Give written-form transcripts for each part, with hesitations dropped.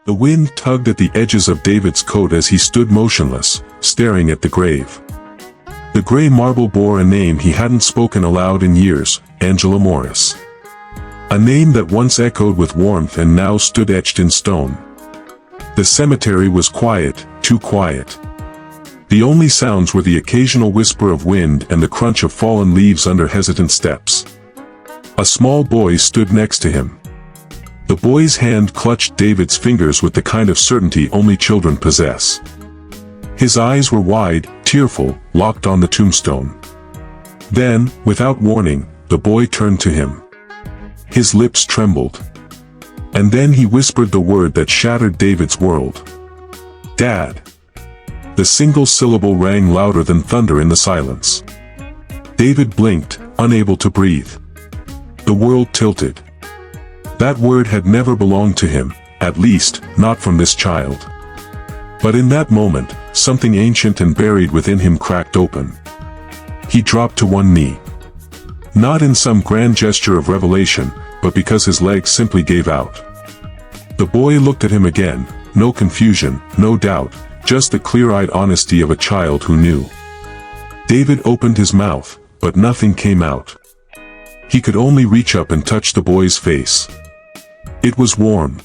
The wind tugged at the edges of David's coat as he stood motionless, staring at the grave. The gray marble bore a name he hadn't spoken aloud in years, Angela Morris. A name that once echoed with warmth and now stood etched in stone. The cemetery was quiet, too quiet. The only sounds were the occasional whisper of wind and the crunch of fallen leaves under hesitant steps. A small boy stood next to him. The boy's hand clutched David's fingers with the kind of certainty only children possess. His eyes were wide, tearful, locked on the tombstone. Then, without warning, the boy turned to him. His lips trembled. And then he whispered the word that shattered David's world. Dad. The single syllable rang louder than thunder in the silence. David blinked, unable to breathe. The world tilted. That word had never belonged to him, at least, not from this child. But in that moment, something ancient and buried within him cracked open. He dropped to one knee. Not in some grand gesture of revelation, but because his legs simply gave out. The boy looked at him again, no confusion, no doubt, just the clear-eyed honesty of a child who knew. David opened his mouth, but nothing came out. He could only reach up and touch the boy's face. It was warm.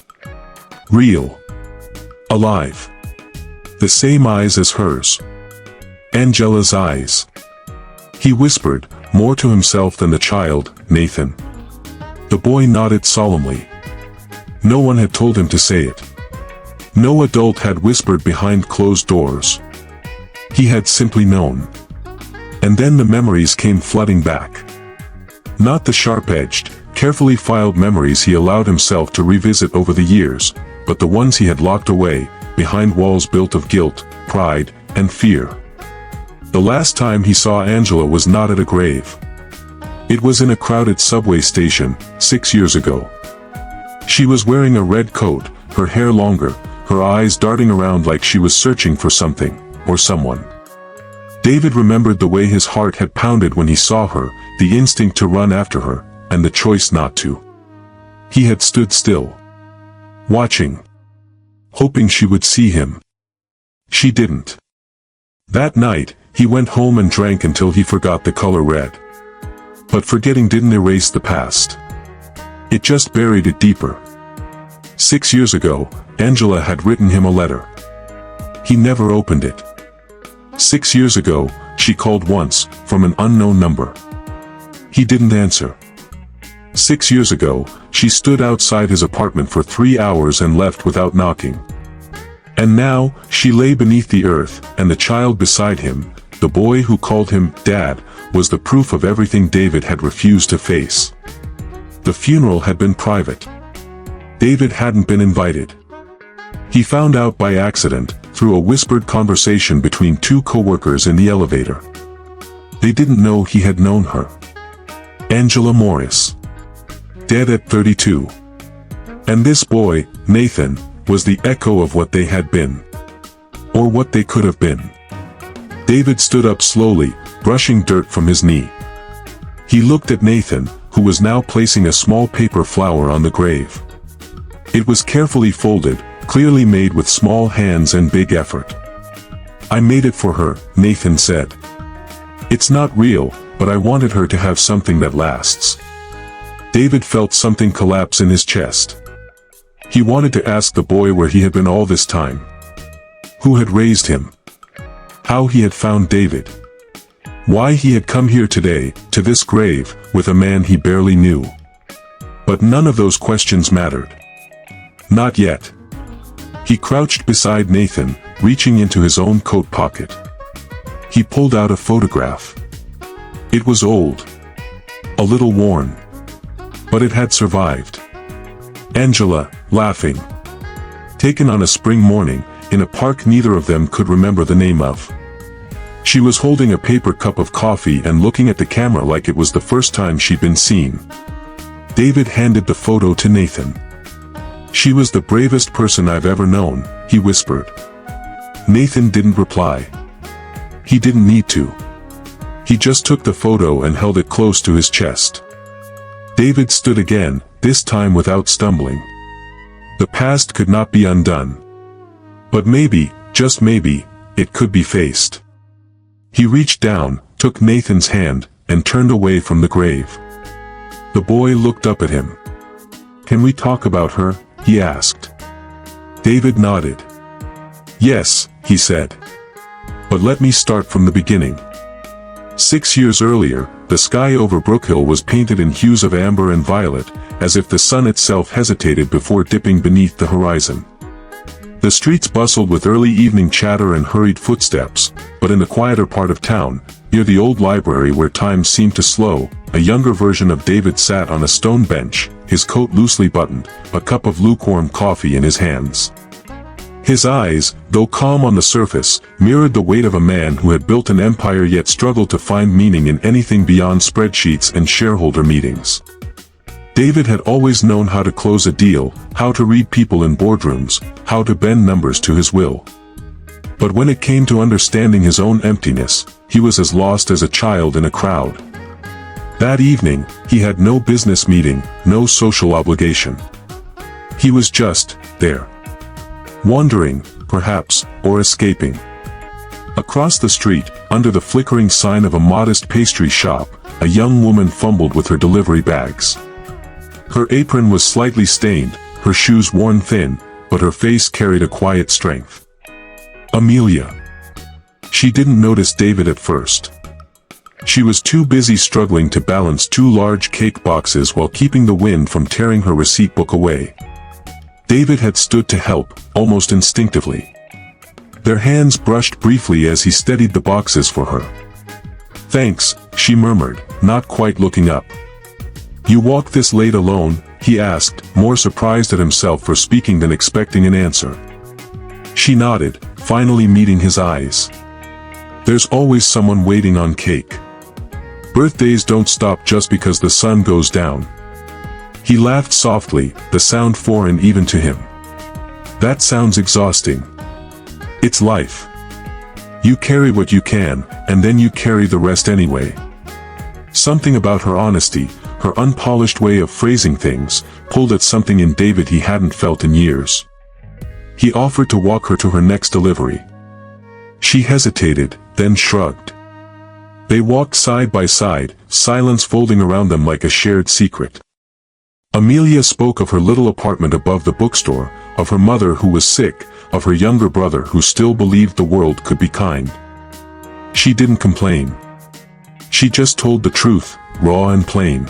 Real. Alive. The same eyes as hers. Angela's eyes. He whispered, more to himself than the child, Nathan. The boy nodded solemnly. No one had told him to say it. No adult had whispered behind closed doors. He had simply known. And then the memories came flooding back. Not the sharp-edged, carefully filed memories he allowed himself to revisit over the years, but the ones he had locked away, behind walls built of guilt, pride, and fear. The last time he saw Angela was not at a grave. It was in a crowded subway station, 6 years ago. She was wearing a red coat, her hair longer, her eyes darting around like she was searching for something, or someone. David remembered the way his heart had pounded when he saw her, the instinct to run after her, and the choice not to. He had stood still. Watching. Hoping she would see him. She didn't. That night, he went home and drank until he forgot the color red. But forgetting didn't erase the past. It just buried it deeper. 6 years ago, Angela had written him a letter. He never opened it. 6 years ago, she called once, from an unknown number. He didn't answer. 6 years ago, she stood outside his apartment for 3 hours and left without knocking. And now, she lay beneath the earth, and the child beside him, the boy who called him Dad, was the proof of everything David had refused to face. The funeral had been private. David hadn't been invited. He found out by accident, through a whispered conversation between two co-workers in the elevator. They didn't know he had known her. Angela Morris. Dead at 32. And this boy, Nathan, was the echo of what they had been. Or what they could have been. David stood up slowly, brushing dirt from his knee. He looked at Nathan, who was now placing a small paper flower on the grave. It was carefully folded, clearly made with small hands and big effort. I made it for her, Nathan said. It's not real, but I wanted her to have something that lasts. David felt something collapse in his chest. He wanted to ask the boy where he had been all this time. Who had raised him? How he had found David. Why he had come here today, to this grave, with a man he barely knew. But none of those questions mattered. Not yet. He crouched beside Nathan, reaching into his own coat pocket. He pulled out a photograph. It was old. A little worn. But it had survived. Angela, laughing. Taken on a spring morning, in a park neither of them could remember the name of. She was holding a paper cup of coffee and looking at the camera like it was the first time she'd been seen. David handed the photo to Nathan. She was the bravest person I've ever known, he whispered. Nathan didn't reply. He didn't need to. He just took the photo and held it close to his chest. David stood again, this time without stumbling. The past could not be undone. But maybe, just maybe, it could be faced. He reached down, took Nathan's hand, and turned away from the grave. The boy looked up at him. "Can we talk about her?" he asked. David nodded. "Yes," he said. "But let me start from the beginning." 6 years earlier, the sky over Brookhill was painted in hues of amber and violet, as if the sun itself hesitated before dipping beneath the horizon. The streets bustled with early evening chatter and hurried footsteps, but in the quieter part of town, near the old library where time seemed to slow, a younger version of David sat on a stone bench, his coat loosely buttoned, a cup of lukewarm coffee in his hands. His eyes, though calm on the surface, mirrored the weight of a man who had built an empire yet struggled to find meaning in anything beyond spreadsheets and shareholder meetings. David had always known how to close a deal, how to read people in boardrooms, how to bend numbers to his will. But when it came to understanding his own emptiness, he was as lost as a child in a crowd. That evening, he had no business meeting, no social obligation. He was just there. Wandering, perhaps, or escaping. Across the street, under the flickering sign of a modest pastry shop, a young woman fumbled with her delivery bags. Her apron was slightly stained, her shoes worn thin, but her face carried a quiet strength. Amelia. She didn't notice David at first. She was too busy struggling to balance 2 large cake boxes while keeping the wind from tearing her receipt book away. David had stood to help, almost instinctively. Their hands brushed briefly as he steadied the boxes for her. "Thanks," she murmured, not quite looking up. "You walk this late alone?" he asked, more surprised at himself for speaking than expecting an answer. She nodded, finally meeting his eyes. "There's always someone waiting on cake. Birthdays don't stop just because the sun goes down." He laughed softly, the sound foreign even to him. "That sounds exhausting." "It's life. You carry what you can, and then you carry the rest anyway." Something about her honesty, her unpolished way of phrasing things, pulled at something in David he hadn't felt in years. He offered to walk her to her next delivery. She hesitated, then shrugged. They walked side by side, silence folding around them like a shared secret. Amelia spoke of her little apartment above the bookstore, of her mother who was sick, of her younger brother who still believed the world could be kind. She didn't complain. She just told the truth, raw and plain.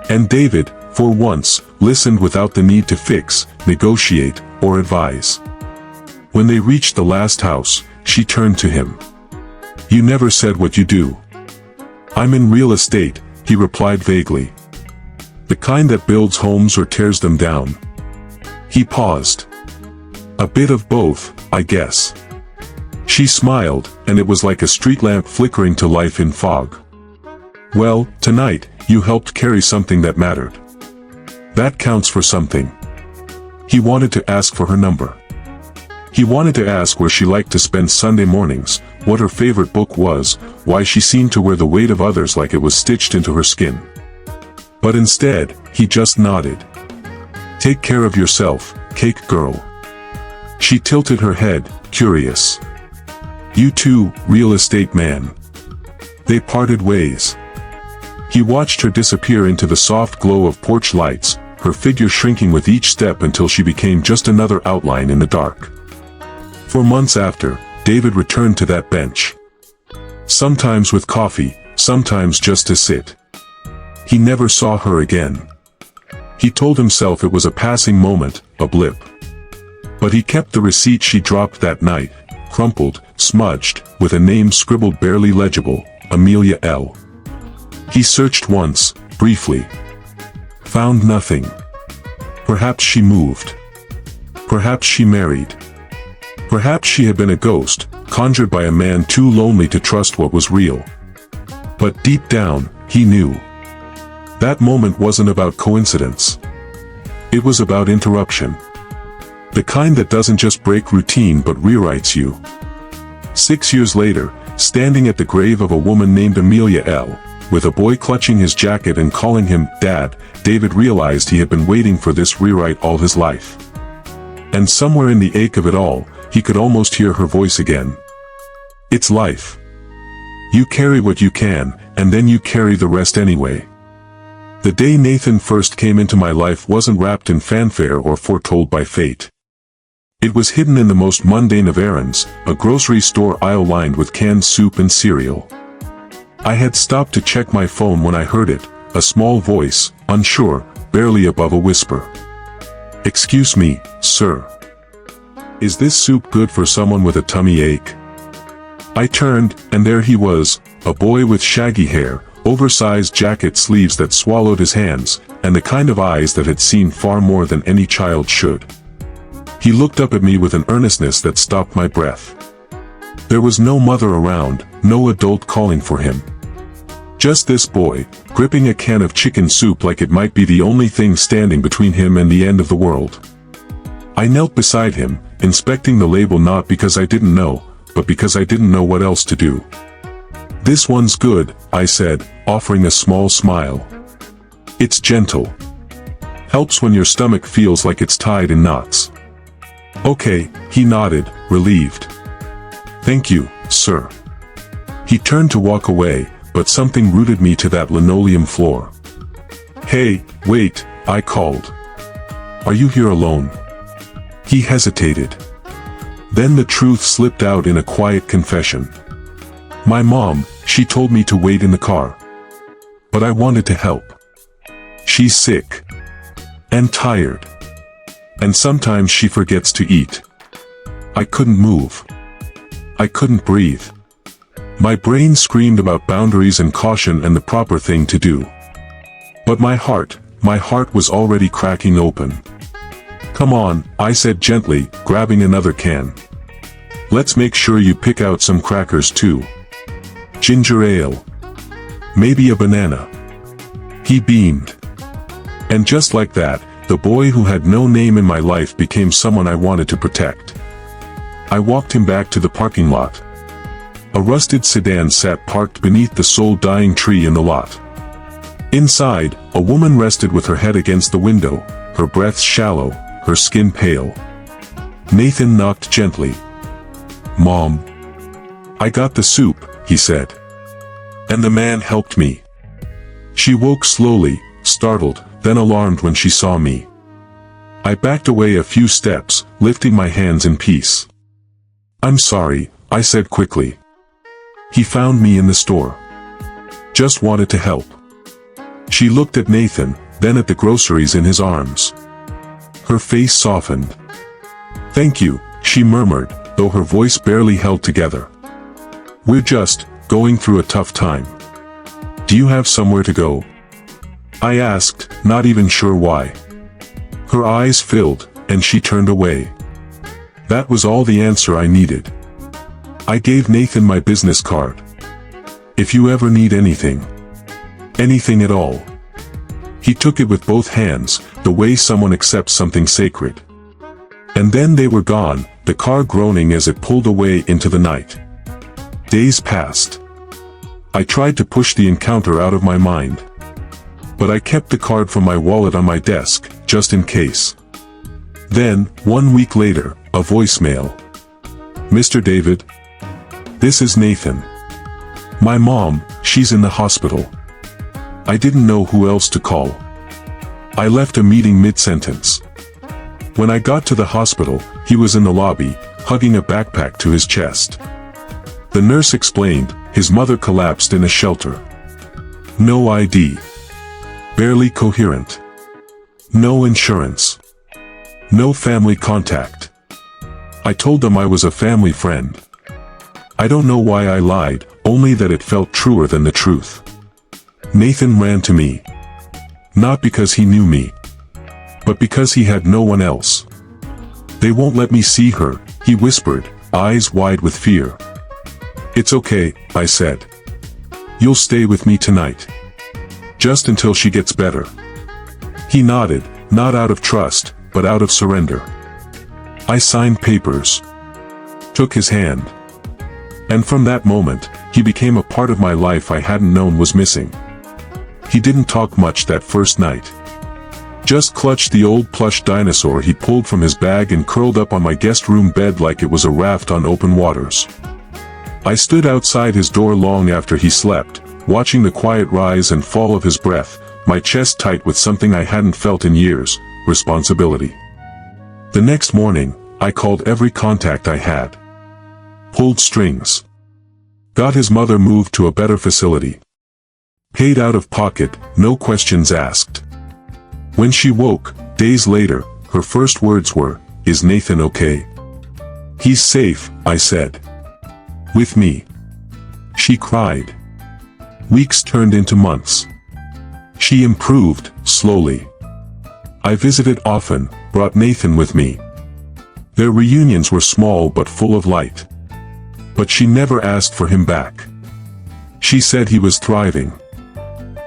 And David, for once, listened without the need to fix, negotiate, or advise. When they reached the last house, she turned to him. "You never said what you do." "I'm in real estate," he replied vaguely. "The kind that builds homes or tears them down." He paused. "A bit of both, I guess." She smiled, and it was like a street lamp flickering to life in fog. "Well, tonight, you helped carry something that mattered. That counts for something." He wanted to ask for her number. He wanted to ask where she liked to spend Sunday mornings, what her favorite book was, why she seemed to wear the weight of others like it was stitched into her skin. But instead, he just nodded. "Take care of yourself, cake girl." She tilted her head, curious. "You too, real estate man." They parted ways. He watched her disappear into the soft glow of porch lights, her figure shrinking with each step until she became just another outline in the dark. For months after, David returned to that bench. Sometimes with coffee, sometimes just to sit. He never saw her again. He told himself it was a passing moment, a blip. But he kept the receipt she dropped that night, crumpled, smudged, with a name scribbled barely legible, Amelia L. He searched once, briefly. Found nothing. Perhaps she moved. Perhaps she married. Perhaps she had been a ghost, conjured by a man too lonely to trust what was real. But deep down, he knew. That moment wasn't about coincidence. It was about interruption. The kind that doesn't just break routine but rewrites you. 6 years later, standing at the grave of a woman named Amelia L., with a boy clutching his jacket and calling him Dad, David realized he had been waiting for this rewrite all his life. And somewhere in the ache of it all, he could almost hear her voice again. It's life. You carry what you can, and then you carry the rest anyway. The day Nathan first came into my life wasn't wrapped in fanfare or foretold by fate. It was hidden in the most mundane of errands, a grocery store aisle lined with canned soup and cereal. I had stopped to check my phone when I heard it, a small voice, unsure, barely above a whisper. "Excuse me, sir. Is this soup good for someone with a tummy ache?" I turned, and there he was, a boy with shaggy hair, oversized jacket sleeves that swallowed his hands, and the kind of eyes that had seen far more than any child should. He looked up at me with an earnestness that stopped my breath. There was no mother around, no adult calling for him. Just this boy, gripping a can of chicken soup like it might be the only thing standing between him and the end of the world. I knelt beside him, inspecting the label not because I didn't know, but because I didn't know what else to do. "This one's good," I said, offering a small smile. "It's gentle. Helps when your stomach feels like it's tied in knots." "Okay," he nodded, relieved. "Thank you, sir." He turned to walk away, but something rooted me to that linoleum floor. "Hey, wait," I called. "Are you here alone?" He hesitated. Then the truth slipped out in a quiet confession. "My mom, she told me to wait in the car. But I wanted to help. She's sick. And tired. And sometimes she forgets to eat." I couldn't move. I couldn't breathe. My brain screamed about boundaries and caution and the proper thing to do. But my heart was already cracking open. "Come on," I said gently, grabbing another can. "Let's make sure you pick out some crackers too. Ginger ale. Maybe a banana." He beamed. And just like that, the boy who had no name in my life became someone I wanted to protect. I walked him back to the parking lot. A rusted sedan sat parked beneath the sole dying tree in the lot. Inside, a woman rested with her head against the window, her breath shallow, her skin pale. Nathan knocked gently. "Mom." "I got the soup," he said. And the man helped me. She woke slowly, startled, then alarmed when she saw me. I backed away a few steps, lifting my hands in peace. "I'm sorry," I said quickly. "He found me in the store. Just wanted to help." She looked at Nathan, then at the groceries in his arms. Her face softened. "Thank you," she murmured, though her voice barely held together. "We're just going through a tough time. Do you have somewhere to go?" I asked, not even sure why. Her eyes filled, and she turned away. That was all the answer I needed. I gave Nathan my business card. "If you ever need anything. Anything at all." He took it with both hands, the way someone accepts something sacred. And then they were gone, the car groaning as it pulled away into the night. Days passed. I tried to push the encounter out of my mind. But I kept the card from my wallet on my desk, just in case. Then, 1 week later, a voicemail. "Mr. David? This is Nathan. My mom, she's in the hospital." I didn't know who else to call. I left a meeting mid-sentence. When I got to the hospital, he was in the lobby, hugging a backpack to his chest. The nurse explained, his mother collapsed in a shelter. No ID. Barely coherent. No insurance. No family contact. I told them I was a family friend. I don't know why I lied, only that it felt truer than the truth. Nathan ran to me. Not because he knew me, but because he had no one else. "They won't let me see her," he whispered, eyes wide with fear. "It's okay," I said. "You'll stay with me tonight. Just until she gets better." He nodded, not out of trust, but out of surrender. I signed papers. Took his hand. And from that moment, he became a part of my life I hadn't known was missing. He didn't talk much that first night. Just clutched the old plush dinosaur he pulled from his bag and curled up on my guest room bed like it was a raft on open waters. I stood outside his door long after he slept, watching the quiet rise and fall of his breath, my chest tight with something I hadn't felt in years, responsibility. The next morning, I called every contact I had. Pulled strings. Got his mother moved to a better facility. Paid out of pocket, no questions asked. When she woke, days later, her first words were, "Is Nathan okay?" "He's safe," I said. "With me." She cried. Weeks turned into months. She improved, slowly. I visited often, brought Nathan with me. Their reunions were small but full of light. But she never asked for him back. She said he was thriving.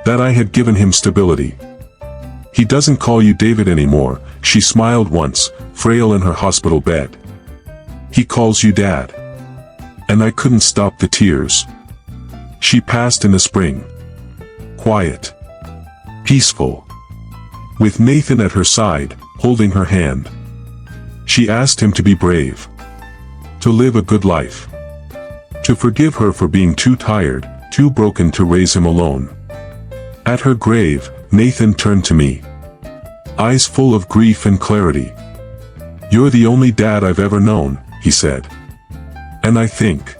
That I had given him stability. "He doesn't call you David anymore," she smiled once, frail in her hospital bed. "He calls you Dad." And I couldn't stop the tears. She passed in the spring. Quiet. Peaceful. With Nathan at her side, holding her hand. She asked him to be brave. To live a good life. To forgive her for being too tired, too broken to raise him alone. At her grave, Nathan turned to me. Eyes full of grief and clarity. "You're the only dad I've ever known," he said. And I think,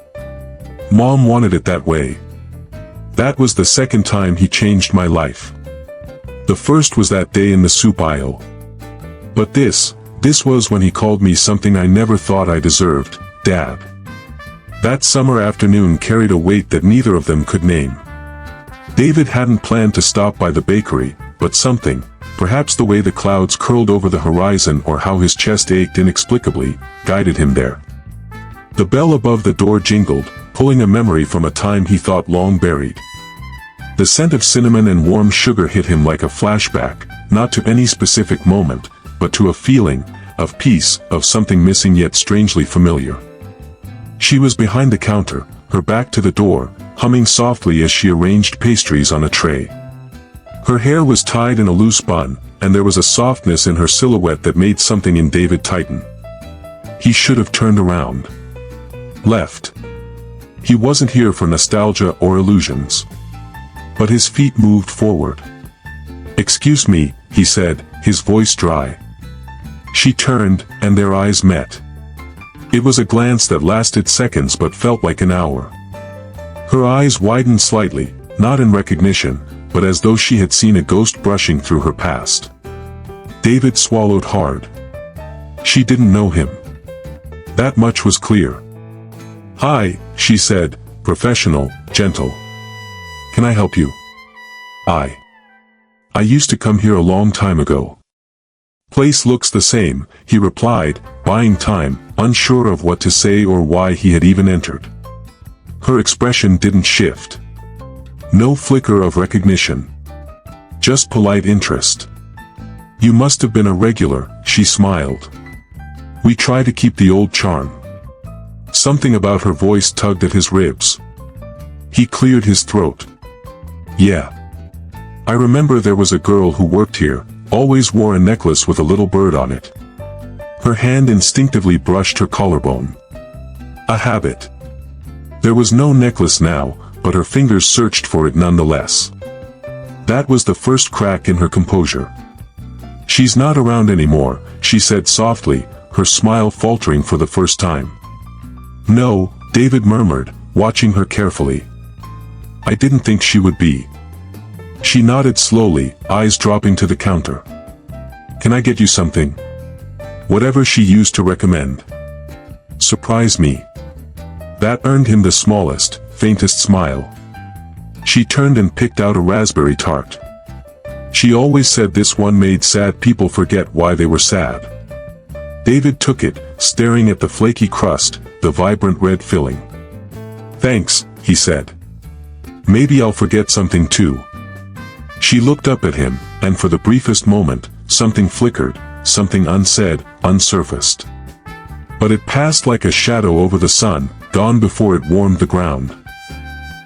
Mom wanted it that way. That was the second time he changed my life. The first was that day in the soup aisle. But this was when he called me something I never thought I deserved, Dad. That summer afternoon carried a weight that neither of them could name. David hadn't planned to stop by the bakery, but something, perhaps the way the clouds curled over the horizon or how his chest ached inexplicably, guided him there. The bell above the door jingled, pulling a memory from a time he thought long buried. The scent of cinnamon and warm sugar hit him like a flashback, not to any specific moment, but to a feeling, of peace, of something missing yet strangely familiar. She was behind the counter, her back to the door, humming softly as she arranged pastries on a tray. Her hair was tied in a loose bun, and there was a softness in her silhouette that made something in David tighten. He should have turned around. Left. He wasn't here for nostalgia or illusions. But his feet moved forward. "Excuse me," he said, his voice dry. She turned, and their eyes met. It was a glance that lasted seconds but felt like an hour. Her eyes widened slightly, not in recognition, but as though she had seen a ghost brushing through her past. David swallowed hard. She didn't know him. That much was clear. "Hi," she said, professional, gentle. "Can I help you?" I used to come here a long time ago." "Place looks the same," he replied, buying time, unsure of what to say or why he had even entered. Her expression didn't shift. No flicker of recognition. Just polite interest. "You must have been a regular," she smiled. "We try to keep the old charm." Something about her voice tugged at his ribs. He cleared his throat. "Yeah. I remember there was a girl who worked here, always wore a necklace with a little bird on it." Her hand instinctively brushed her collarbone. A habit. There was no necklace now, but her fingers searched for it nonetheless. That was the first crack in her composure. "She's not around anymore," she said softly, her smile faltering for the first time. "No," David murmured, watching her carefully. "I didn't think she would be." She nodded slowly, eyes dropping to the counter. "Can I get you something?" Whatever she used to recommend. "Surprise me." That earned him the smallest, faintest smile. She turned and picked out a raspberry tart. She always said this one made sad people forget why they were sad. David took it, staring at the flaky crust, the vibrant red filling. "Thanks," he said. "Maybe I'll forget something too." She looked up at him, and for the briefest moment, something flickered, something unsaid, unsurfaced. But it passed like a shadow over the sun, gone before it warmed the ground.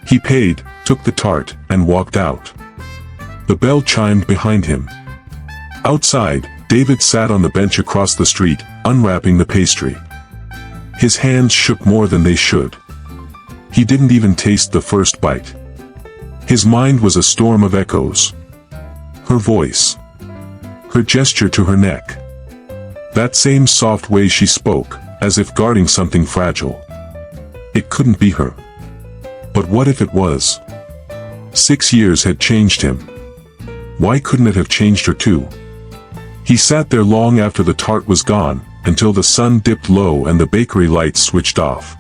He paid, took the tart, and walked out. The bell chimed behind him. Outside, David sat on the bench across the street, unwrapping the pastry. His hands shook more than they should. He didn't even taste the first bite. His mind was a storm of echoes. Her voice. Her gesture to her neck. That same soft way she spoke, as if guarding something fragile. It couldn't be her. But what if it was? 6 years had changed him. Why couldn't it have changed her too? He sat there long after the tart was gone, until the sun dipped low and the bakery lights switched off.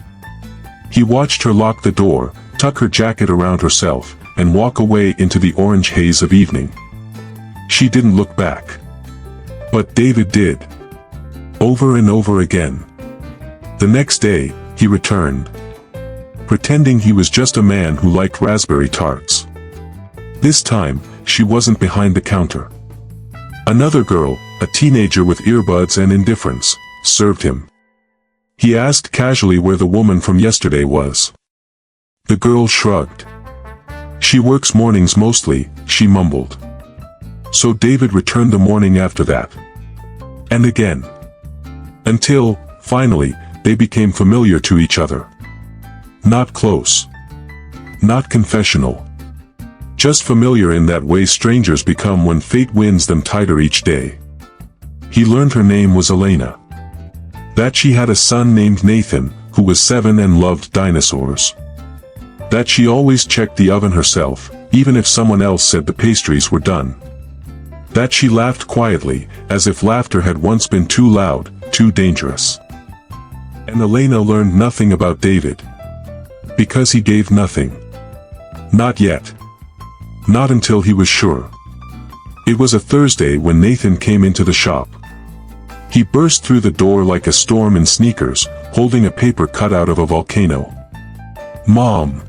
He watched her lock the door, tuck her jacket around herself, and walk away into the orange haze of evening. She didn't look back. But David did. Over and over again. The next day, he returned. Pretending he was just a man who liked raspberry tarts. This time, she wasn't behind the counter. Another girl, a teenager with earbuds and indifference, served him. He asked casually where the woman from yesterday was. The girl shrugged. She works mornings mostly, she mumbled. So David returned the morning after that. And again. Until, finally, they became familiar to each other. Not close. Not confessional. Just familiar in that way strangers become when fate wins them tighter each day. He learned her name was Elena. That she had a son named Nathan, who was 7 and loved dinosaurs. That she always checked the oven herself, even if someone else said the pastries were done. That she laughed quietly, as if laughter had once been too loud, too dangerous. And Elena learned nothing about David. Because he gave nothing. Not yet. Not until he was sure. It was a Thursday when Nathan came into the shop. He burst through the door like a storm in sneakers, holding a paper cut out of a volcano. "Mom!"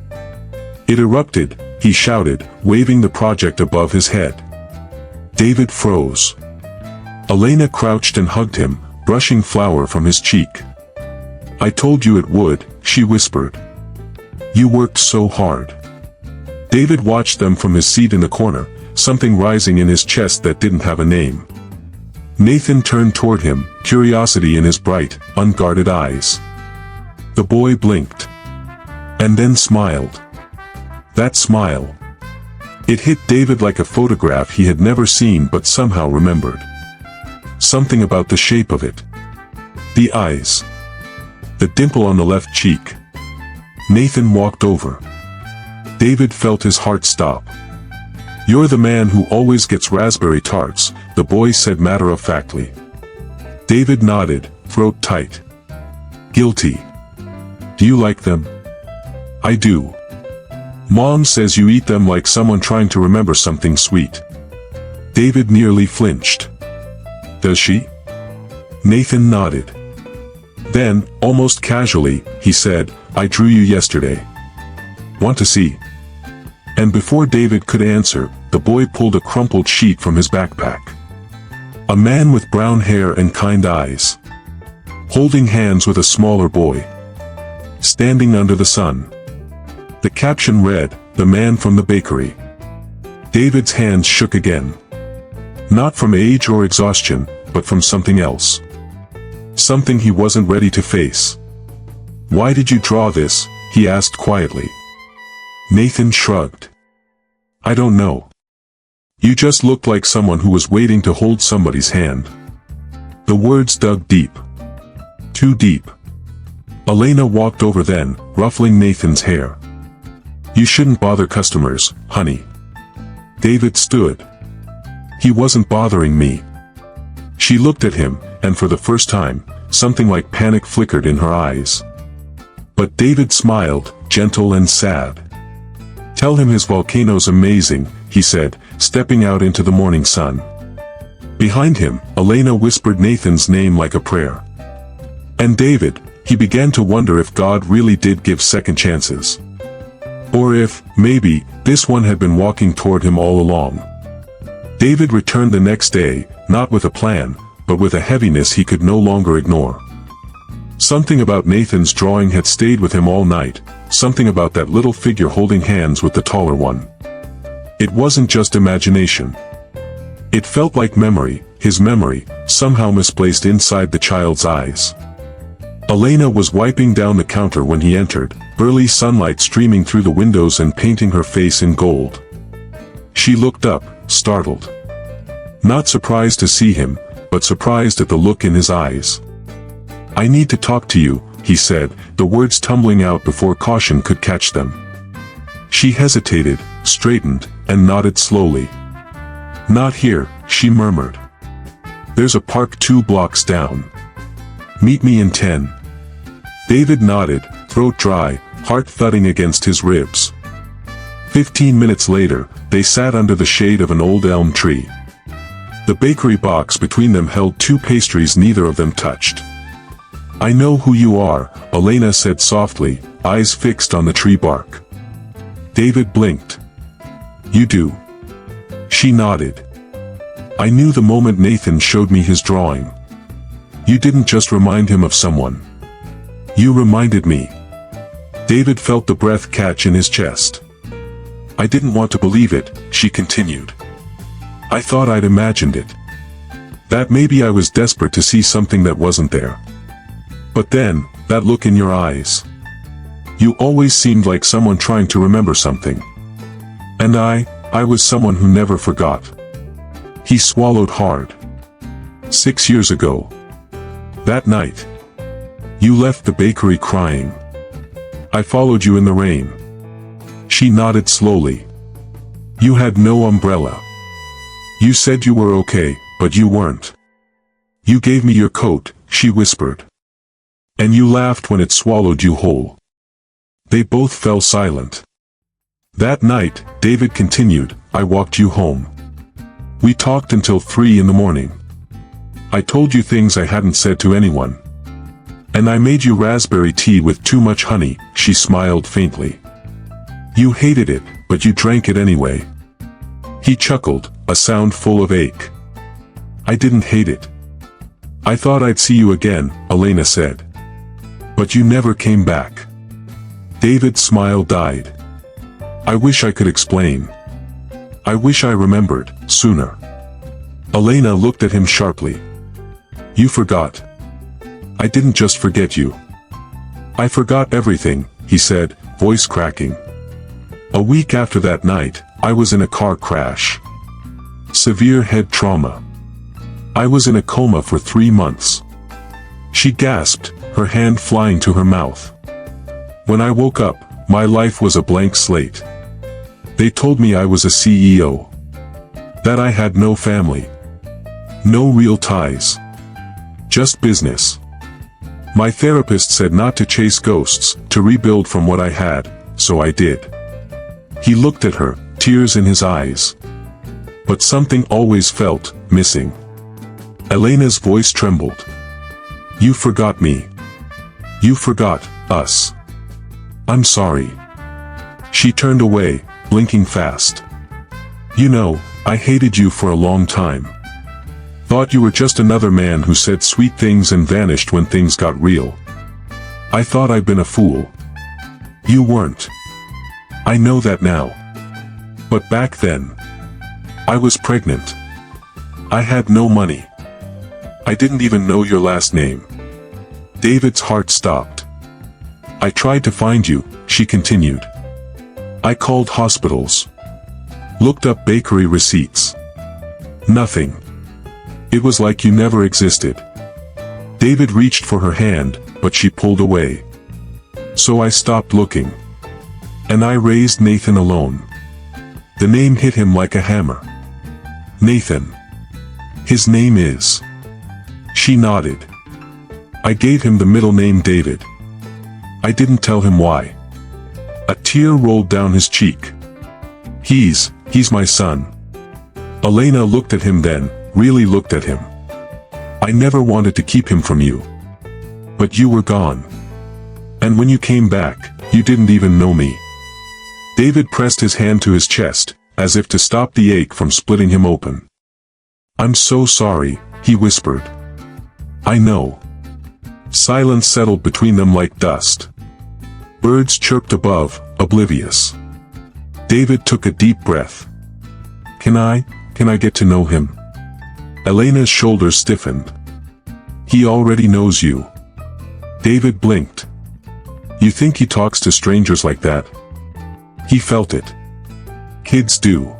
It erupted, he shouted, waving the project above his head. David froze. Elena crouched and hugged him, brushing flour from his cheek. "I told you it would," she whispered. "You worked so hard." David watched them from his seat in the corner, something rising in his chest that didn't have a name. Nathan turned toward him, curiosity in his bright, unguarded eyes. The boy blinked. And then smiled. That smile. It hit David like a photograph he had never seen but somehow remembered. Something about the shape of it. The eyes. The dimple on the left cheek. Nathan walked over. David felt his heart stop. "You're the man who always gets raspberry tarts," the boy said matter-of-factly. David nodded, throat tight. "Guilty. Do you like them?" "I do. Mom says you eat them like someone trying to remember something sweet." David nearly flinched. "Does she?" Nathan nodded. Then, almost casually, he said, "I drew you yesterday. Want to see?" And before David could answer, the boy pulled a crumpled sheet from his backpack. A man with brown hair and kind eyes. Holding hands with a smaller boy. Standing under the sun. The caption read, "The man from the bakery." David's hands shook again. Not from age or exhaustion, but from something else. Something he wasn't ready to face. "Why did you draw this?" he asked quietly. Nathan shrugged. "I don't know. You just looked like someone who was waiting to hold somebody's hand." The words dug deep. Too deep. Elena walked over then, ruffling Nathan's hair. "You shouldn't bother customers, honey." David stood. "He wasn't bothering me." She looked at him, and for the first time, something like panic flickered in her eyes. But David smiled, gentle and sad. "Tell him his volcano's amazing," he said, stepping out into the morning sun. Behind him, Elena whispered Nathan's name like a prayer. And David, he began to wonder if God really did give second chances. Or if, maybe, this one had been walking toward him all along. David returned the next day, not with a plan, but with a heaviness he could no longer ignore. Something about Nathan's drawing had stayed with him all night, something about that little figure holding hands with the taller one. It wasn't just imagination. It felt like memory, his memory, somehow misplaced inside the child's eyes. Elena was wiping down the counter when he entered, early sunlight streaming through the windows and painting her face in gold. She looked up, startled. Not surprised to see him, but surprised at the look in his eyes. "I need to talk to you," he said, the words tumbling out before caution could catch them. She hesitated, straightened, and nodded slowly. "Not here," she murmured. "There's a park 2 blocks down. Meet me in 10. David nodded, throat dry, heart thudding against his ribs. 15 minutes later, they sat under the shade of an old elm tree. The bakery box between them held 2 pastries neither of them touched. "I know who you are," Elena said softly, eyes fixed on the tree bark. David blinked. "You do?" She nodded. "I knew the moment Nathan showed me his drawing. You didn't just remind him of someone. You reminded me." David felt the breath catch in his chest. "I didn't want to believe it," she continued. "I thought I'd imagined it. That maybe I was desperate to see something that wasn't there. But then, that look in your eyes. You always seemed like someone trying to remember something. And I was someone who never forgot." He swallowed hard. 6 years ago. That night. You left the bakery crying. I followed you in the rain. She nodded slowly. You had no umbrella. You said you were okay, but you weren't. You gave me your coat, she whispered. And you laughed when it swallowed you whole. They both fell silent. That night, David continued, I walked you home. We talked until 3 in the morning. I told you things I hadn't said to anyone. And I made you raspberry tea with too much honey, she smiled faintly. You hated it, but you drank it anyway. He chuckled, a sound full of ache. I didn't hate it. I thought I'd see you again, Elena said. But you never came back. David's smile died. I wish I could explain. I wish I remembered, sooner. Elena looked at him sharply. You forgot. I didn't just forget you. I forgot everything, he said, voice cracking. A week after that night, I was in a car crash. Severe head trauma. I was in a coma for 3 months. She gasped, her hand flying to her mouth. When I woke up, my life was a blank slate. They told me I was a CEO. That I had no family. No real ties. Just business. My therapist said not to chase ghosts, to rebuild from what I had, so I did. He looked at her, tears in his eyes. But something always felt missing. Elena's voice trembled. You forgot me. You forgot us. I'm sorry. She turned away, blinking fast. You know, I hated you for a long time. Thought you were just another man who said sweet things and vanished when things got real. I thought I'd been a fool. You weren't. I know that now. But back then, I was pregnant. I had no money. I didn't even know your last name. David's heart stopped. I tried to find you, she continued. I called hospitals. Looked up bakery receipts. Nothing. It was like you never existed. David reached for her hand, but she pulled away. So I stopped looking. And I raised Nathan alone. The name hit him like a hammer. Nathan. His name is. She nodded. I gave him the middle name David. I didn't tell him why. A tear rolled down his cheek. He's my son. Elena looked at him then, really looked at him. I never wanted to keep him from you. But you were gone. And when you came back, you didn't even know me. David pressed his hand to his chest, as if to stop the ache from splitting him open. I'm so sorry, he whispered. I know. Silence settled between them like dust. Birds chirped above, oblivious. David took a deep breath. Can I get to know him? Elena's shoulders stiffened. He already knows you. David blinked. You think he talks to strangers like that? He felt it. Kids do.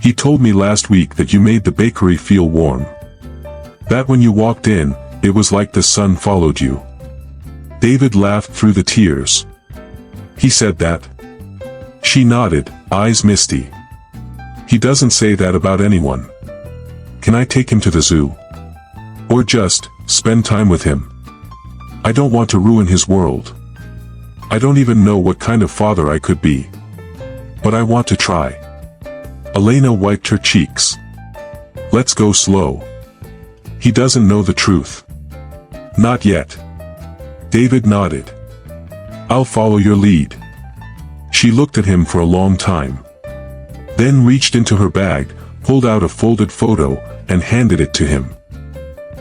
He told me last week that you made the bakery feel warm. That when you walked in, it was like the sun followed you. David laughed through the tears. He said that? She nodded, eyes misty. He doesn't say that about anyone. Can I take him to the zoo? Or just spend time with him? I don't want to ruin his world. I don't even know what kind of father I could be. But I want to try. Elena wiped her cheeks. Let's go slow. He doesn't know the truth. Not yet. David nodded. I'll follow your lead. She looked at him for a long time. Then reached into her bag, pulled out a folded photo, and handed it to him.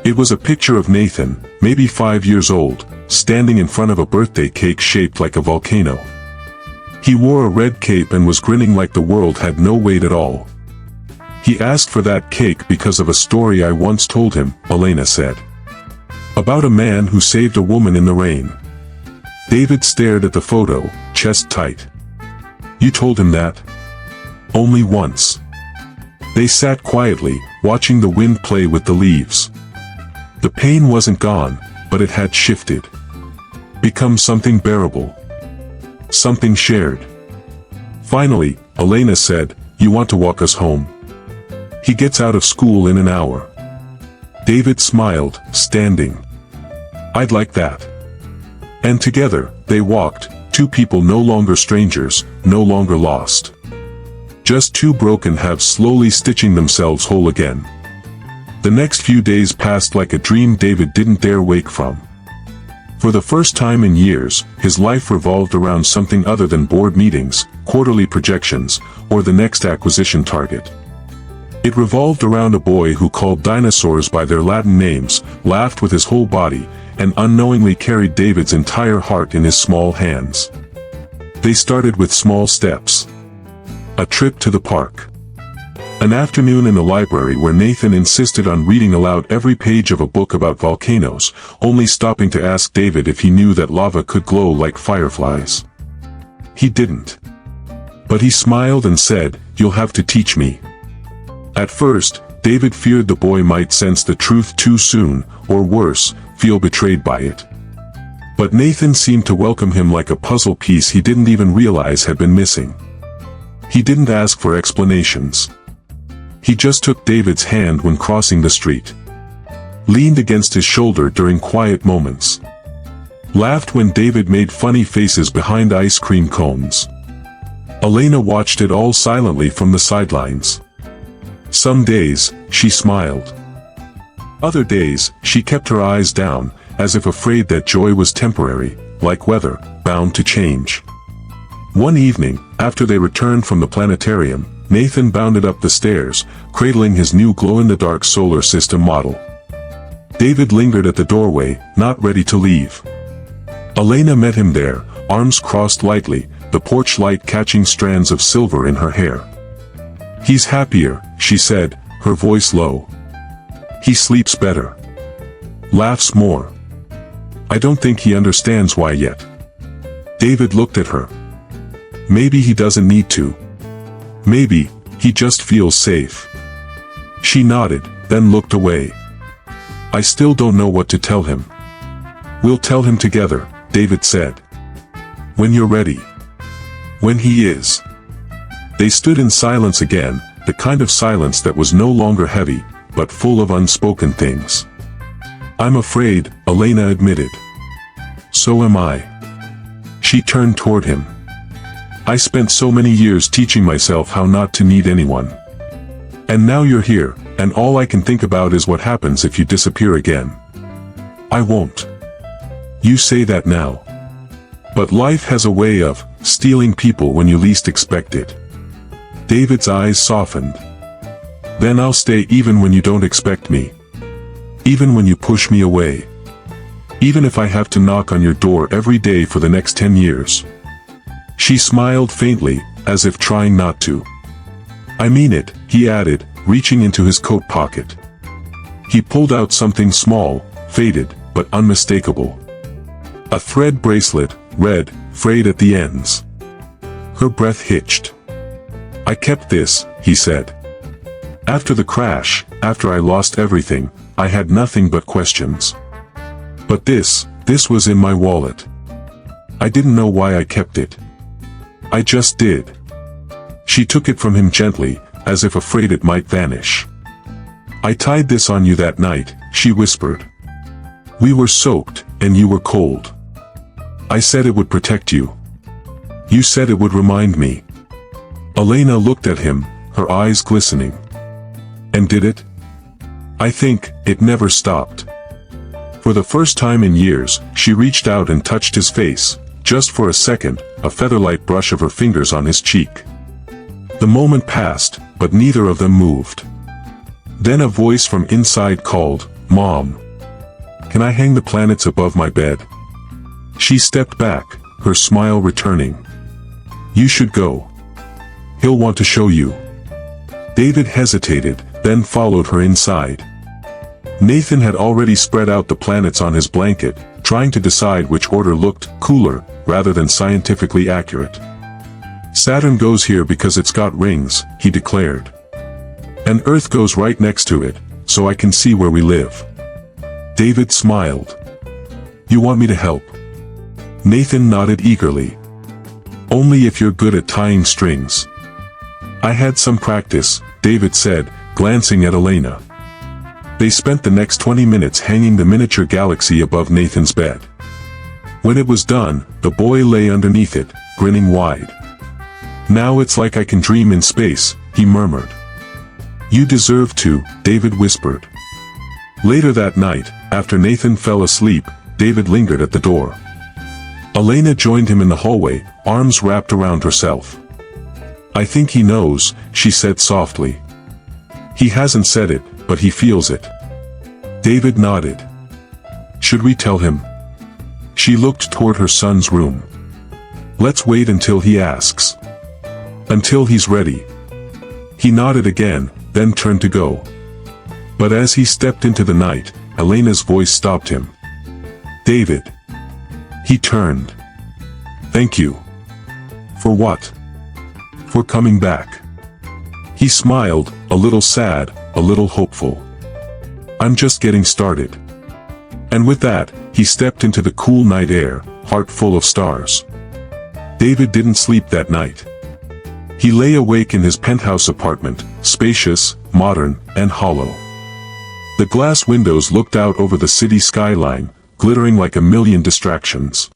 It was a picture of Nathan, maybe 5 years old, standing in front of a birthday cake shaped like a volcano. He wore a red cape and was grinning like the world had no weight at all. He asked for that cake because of a story I once told him, Elena said. About a man who saved a woman in the rain. David stared at the photo, chest tight. You told him that? Only once. They sat quietly, watching the wind play with the leaves. The pain wasn't gone, but it had shifted. Become something bearable. Something shared. Finally, Elena said, you want to walk us home? He gets out of school in an hour. David smiled, standing. I'd like that. And together, they walked, two people no longer strangers, no longer lost. Just two broken halves slowly stitching themselves whole again. The next few days passed like a dream David didn't dare wake from. For the first time in years, his life revolved around something other than board meetings, quarterly projections, or the next acquisition target. It revolved around a boy who called dinosaurs by their Latin names, laughed with his whole body, and unknowingly carried David's entire heart in his small hands. They started with small steps. A trip to the park. An afternoon in the library where Nathan insisted on reading aloud every page of a book about volcanoes, only stopping to ask David if he knew that lava could glow like fireflies. He didn't. But he smiled and said, "You'll have to teach me." At first, David feared the boy might sense the truth too soon, or worse, feel betrayed by it. But Nathan seemed to welcome him like a puzzle piece he didn't even realize had been missing. He didn't ask for explanations. He just took David's hand when crossing the street. Leaned against his shoulder during quiet moments. Laughed when David made funny faces behind ice cream cones. Elena watched it all silently from the sidelines. Some days, she smiled. Other days, she kept her eyes down, as if afraid that joy was temporary, like weather, bound to change. One evening, after they returned from the planetarium, Nathan bounded up the stairs, cradling his new glow-in-the-dark solar system model. David lingered at the doorway, not ready to leave. Elena met him there, arms crossed lightly, the porch light catching strands of silver in her hair. "He's happier," she said, her voice low. "He sleeps better. Laughs more. I don't think he understands why yet." David looked at her. Maybe he doesn't need to. Maybe, he just feels safe. She nodded, then looked away. "I still don't know what to tell him." "We'll tell him together," David said. "When you're ready." "When he is." They stood in silence again, the kind of silence that was no longer heavy, but full of unspoken things. "I'm afraid," Elena admitted. "So am I." She turned toward him. "I spent so many years teaching myself how not to need anyone. And now you're here, and all I can think about is what happens if you disappear again." "I won't." "You say that now. But life has a way of stealing people when you least expect it." David's eyes softened. "Then I'll stay even when you don't expect me. Even when you push me away. Even if I have to knock on your door every day for the next 10 years. She smiled faintly, as if trying not to. "I mean it," he added, reaching into his coat pocket. He pulled out something small, faded, but unmistakable. A thread bracelet, red, frayed at the ends. Her breath hitched. "I kept this," he said. "After the crash, after I lost everything, I had nothing but questions. But this was in my wallet. I didn't know why I kept it. I just did." She took it from him gently, as if afraid it might vanish. "I tied this on you that night," she whispered. "We were soaked, and you were cold. I said it would protect you. You said it would remind me." Elena looked at him, her eyes glistening. "And did it?" "I think it never stopped." For the first time in years, she reached out and touched his face, just for a second, a feather-light brush of her fingers on his cheek. The moment passed, but neither of them moved. Then a voice from inside called, "Mom. Can I hang the planets above my bed?" She stepped back, her smile returning. "You should go. He'll want to show you." David hesitated, then followed her inside. Nathan had already spread out the planets on his blanket, trying to decide which order looked cooler, rather than scientifically accurate. "Saturn goes here because it's got rings," he declared. "And Earth goes right next to it, so I can see where we live." David smiled. "You want me to help?" Nathan nodded eagerly. "Only if you're good at tying strings." "I had some practice," David said, glancing at Elena. They spent the next 20 minutes hanging the miniature galaxy above Nathan's bed. When it was done, the boy lay underneath it, grinning wide. "Now it's like I can dream in space," he murmured. "You deserve to," David whispered. Later that night, after Nathan fell asleep, David lingered at the door. Elena joined him in the hallway, arms wrapped around herself. "I think he knows," she said softly. "He hasn't said it, but he feels it." David nodded. "Should we tell him?" She looked toward her son's room. "Let's wait until he asks. Until he's ready." He nodded again, then turned to go. But as he stepped into the night, Elena's voice stopped him. "David." He turned. "Thank you." "For what?" "For coming back." He smiled, a little sad, a little hopeful. "I'm just getting started." And with that, he stepped into the cool night air, heart full of stars. David didn't sleep that night. He lay awake in his penthouse apartment, spacious, modern, and hollow. The glass windows looked out over the city skyline, glittering like a million distractions.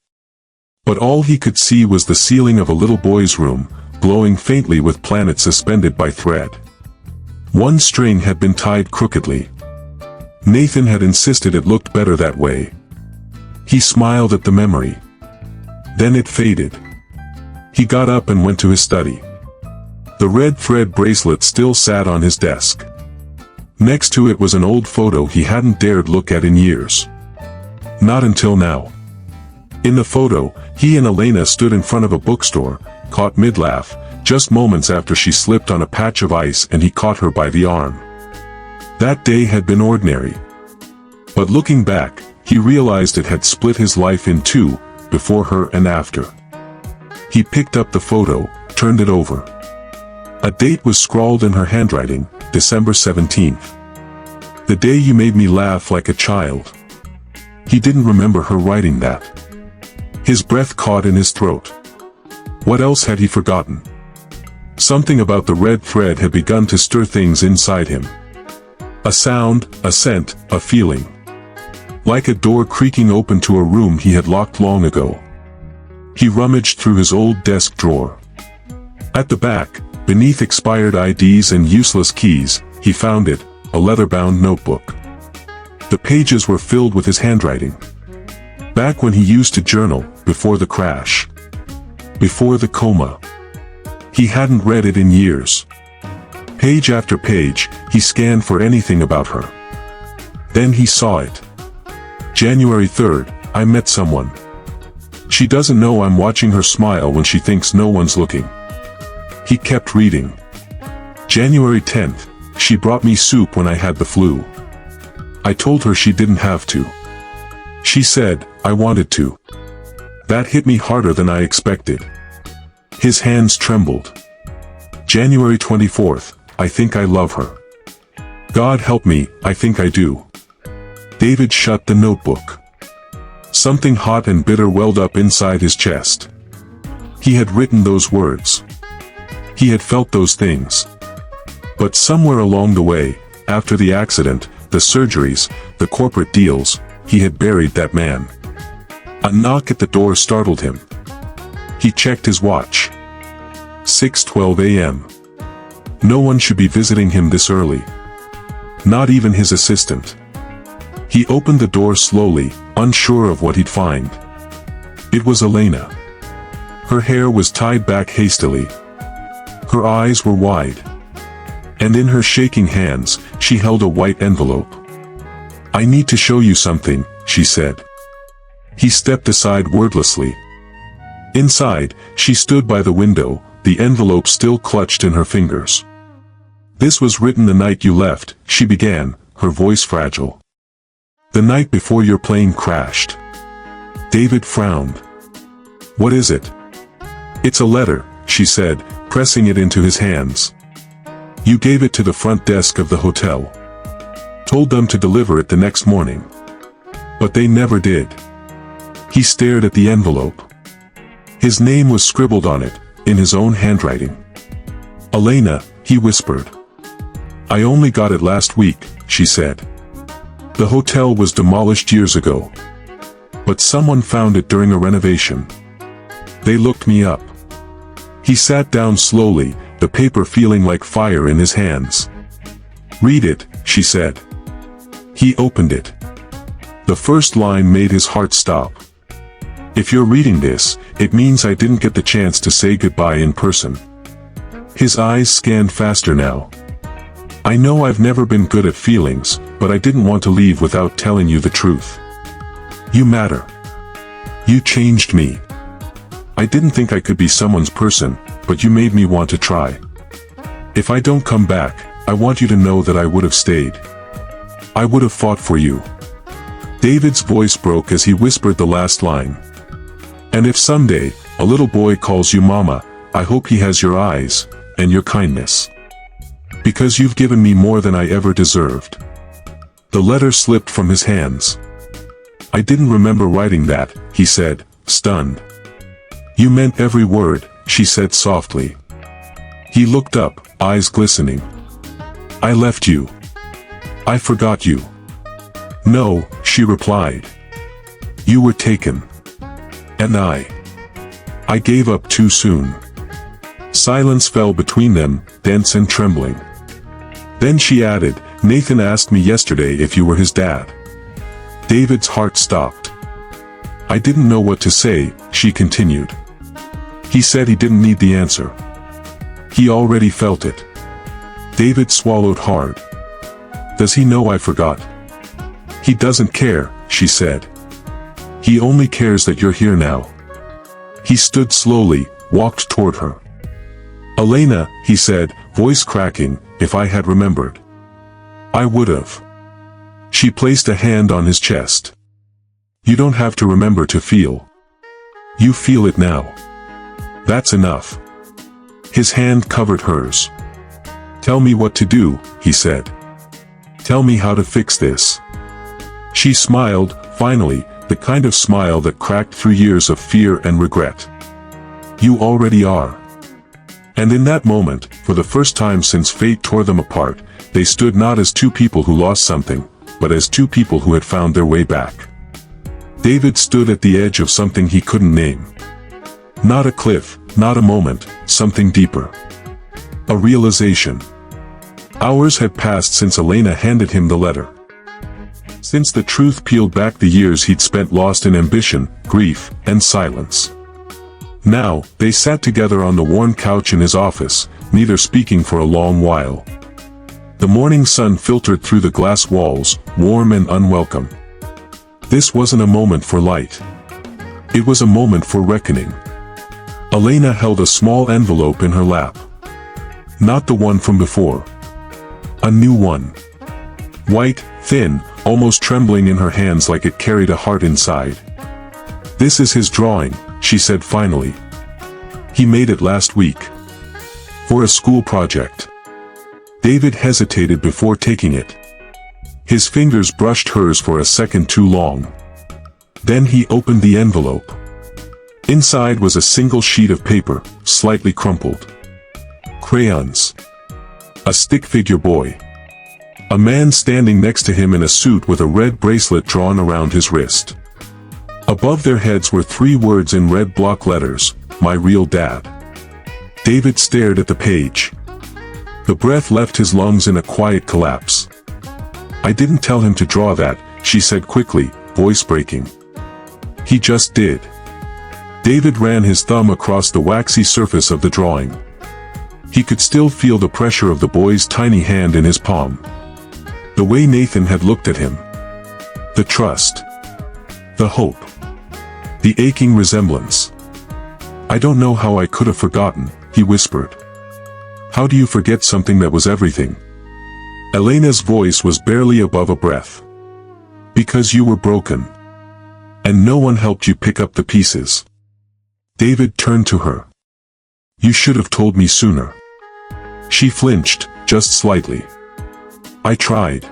But all he could see was the ceiling of a little boy's room, glowing faintly with planets suspended by thread. One string had been tied crookedly. Nathan had insisted it looked better that way. He smiled at the memory. Then it faded. He got up and went to his study. The red thread bracelet still sat on his desk. Next to it was an old photo he hadn't dared look at in years. Not until now. In the photo, he and Elena stood in front of a bookstore, caught mid-laugh, just moments after she slipped on a patch of ice and he caught her by the arm. That day had been ordinary. But looking back, he realized it had split his life in two, before her and after. He picked up the photo, turned it over. A date was scrawled in her handwriting, December 17th. "The day you made me laugh like a child." He didn't remember her writing that. His breath caught in his throat. What else had he forgotten? Something about the red thread had begun to stir things inside him. A sound, a scent, a feeling. Like a door creaking open to a room he had locked long ago. He rummaged through his old desk drawer. At the back, beneath expired IDs and useless keys, he found it, a leather-bound notebook. The pages were filled with his handwriting. Back when he used to journal, before the crash. Before the coma. He hadn't read it in years. Page after page, he scanned for anything about her. Then he saw it. January 3rd, I met someone. She doesn't know I'm watching her smile when she thinks no one's looking. He kept reading. January 10th, she brought me soup when I had the flu. I told her she didn't have to. She said, I wanted to. That hit me harder than I expected. His hands trembled. January 24th, I think I love her. God help me, I think I do. David shut the notebook. Something hot and bitter welled up inside his chest. He had written those words. He had felt those things. But somewhere along the way, after the accident, the surgeries, the corporate deals, he had buried that man. A knock at the door startled him. He checked his watch. 6:12 a.m. No one should be visiting him this early. Not even his assistant. He opened the door slowly, unsure of what he'd find. It was Elena. Her hair was tied back hastily. Her eyes were wide. And in her shaking hands, she held a white envelope. I need to show you something, she said. He stepped aside wordlessly. Inside, she stood by the window, the envelope still clutched in her fingers. This was written the night you left, she began, her voice fragile. The night before your plane crashed. David frowned. What is it? It's a letter, she said, pressing it into his hands. You gave it to the front desk of the hotel. Told them to deliver it the next morning. But they never did. He stared at the envelope. His name was scribbled on it, in his own handwriting. Elena, he whispered. I only got it last week, she said. The hotel was demolished years ago. But someone found it during a renovation. They looked me up. He sat down slowly, the paper feeling like fire in his hands. Read it, she said. He opened it. The first line made his heart stop. If you're reading this, it means I didn't get the chance to say goodbye in person. His eyes scanned faster now. I know I've never been good at feelings, but I didn't want to leave without telling you the truth. You matter. You changed me. I didn't think I could be someone's person, but you made me want to try. If I don't come back, I want you to know that I would have stayed. I would have fought for you. David's voice broke as he whispered the last line. And if someday, a little boy calls you Mama, I hope he has your eyes, and your kindness. Because you've given me more than I ever deserved. The letter slipped from his hands. I didn't remember writing that, he said, stunned. You meant every word, she said softly. He looked up, eyes glistening. I left you. I forgot you. No, she replied. You were taken. And I gave up too soon. Silence fell between them, dense and trembling. Then she added, Nathan asked me yesterday if you were his dad. David's heart stopped. I didn't know what to say, she continued. He said he didn't need the answer. He already felt it. David swallowed hard. Does he know I forgot? He doesn't care, she said. He only cares that you're here now. He stood slowly, walked toward her. Elena, he said, voice cracking, if I had remembered. I would have. She placed a hand on his chest. You don't have to remember to feel. You feel it now. That's enough. His hand covered hers. Tell me what to do, he said. Tell me how to fix this. She smiled, finally, the kind of smile that cracked through years of fear and regret. You already are. And in that moment, for the first time since fate tore them apart, they stood not as two people who lost something, but as two people who had found their way back. David stood at the edge of something he couldn't name. Not a cliff, not a moment, something deeper. A realization. Hours had passed since Elena handed him the letter. Since the truth peeled back the years he'd spent lost in ambition, grief, and silence. Now, they sat together on the worn couch in his office, neither speaking for a long while. The morning sun filtered through the glass walls, warm and unwelcome. This wasn't a moment for light. It was a moment for reckoning. Elena held a small envelope in her lap. Not the one from before. A new one. White, thin, almost trembling in her hands like it carried a heart inside. "This is his drawing," she said finally. "He made it last week. For a school project." David hesitated before taking it. His fingers brushed hers for a second too long. Then he opened the envelope. Inside was a single sheet of paper, slightly crumpled. Crayons. A stick figure boy. A man standing next to him in a suit with a red bracelet drawn around his wrist. Above their heads were 3 words in red block letters, "My real dad." David stared at the page. The breath left his lungs in a quiet collapse. "I didn't tell him to draw that," she said quickly, voice breaking. "He just did." David ran his thumb across the waxy surface of the drawing. He could still feel the pressure of the boy's tiny hand in his palm. The way Nathan had looked at him. The trust. The hope. The aching resemblance. "I don't know how I could have forgotten," he whispered. "How do you forget something that was everything?" Elena's voice was barely above a breath. "Because you were broken. And no one helped you pick up the pieces." David turned to her. "You should have told me sooner." She flinched, just slightly. "I tried.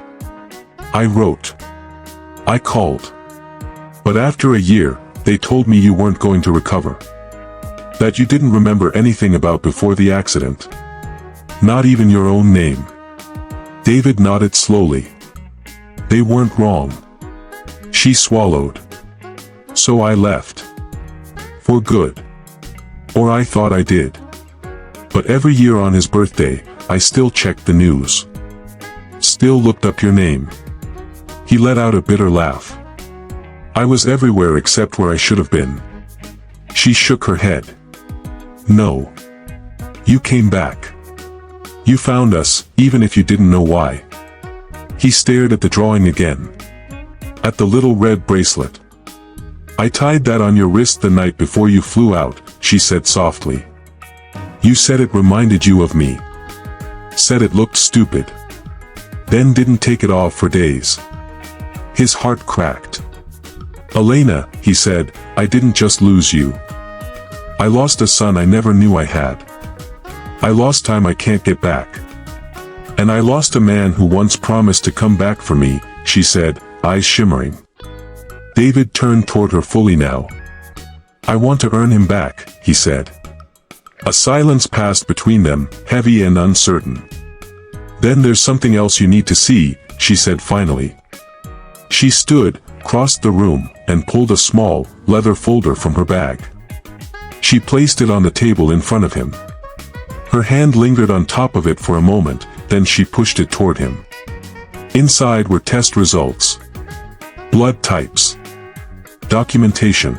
I wrote. I called. But after a year, they told me you weren't going to recover. That you didn't remember anything about before the accident. Not even your own name." David nodded slowly. "They weren't wrong." She swallowed. "So I left. For good. Or I thought I did. But every year on his birthday, I still checked the news. Still looked up your name." He let out a bitter laugh. "I was everywhere except where I should have been." She shook her head. "No. You came back. You found us, even if you didn't know why." He stared at the drawing again. At the little red bracelet. "I tied that on your wrist the night before you flew out," she said softly. "You said it reminded you of me. Said it looked stupid. Then didn't take it off for days." His heart cracked. "Elena," he said, "I didn't just lose you. I lost a son I never knew I had. I lost time I can't get back. And I lost a man who once promised to come back for me," she said, eyes shimmering. David turned toward her fully now. "I want to earn him back," he said. A silence passed between them, heavy and uncertain. "Then there's something else you need to see," she said finally. She stood, crossed the room, and pulled a small, leather folder from her bag. She placed it on the table in front of him. Her hand lingered on top of it for a moment, then she pushed it toward him. Inside were test results. Blood types. Documentation.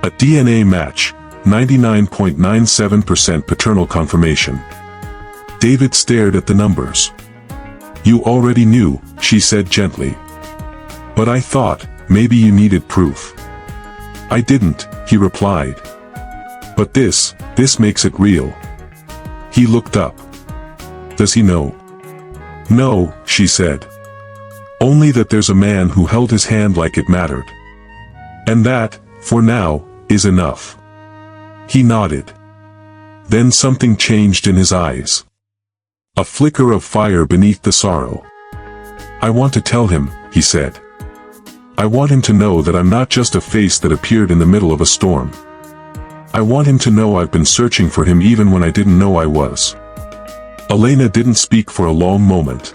A DNA match, 99.97% paternal confirmation. David stared at the numbers. "You already knew," she said gently. "But I thought, maybe you needed proof." "I didn't," he replied. "But this makes it real." He looked up. "Does he know?" "No," she said. "Only that there's a man who held his hand like it mattered. And that, for now, is enough." He nodded. Then something changed in his eyes. A flicker of fire beneath the sorrow. "I want to tell him," he said. "I want him to know that I'm not just a face that appeared in the middle of a storm. I want him to know I've been searching for him even when I didn't know I was." Elena didn't speak for a long moment.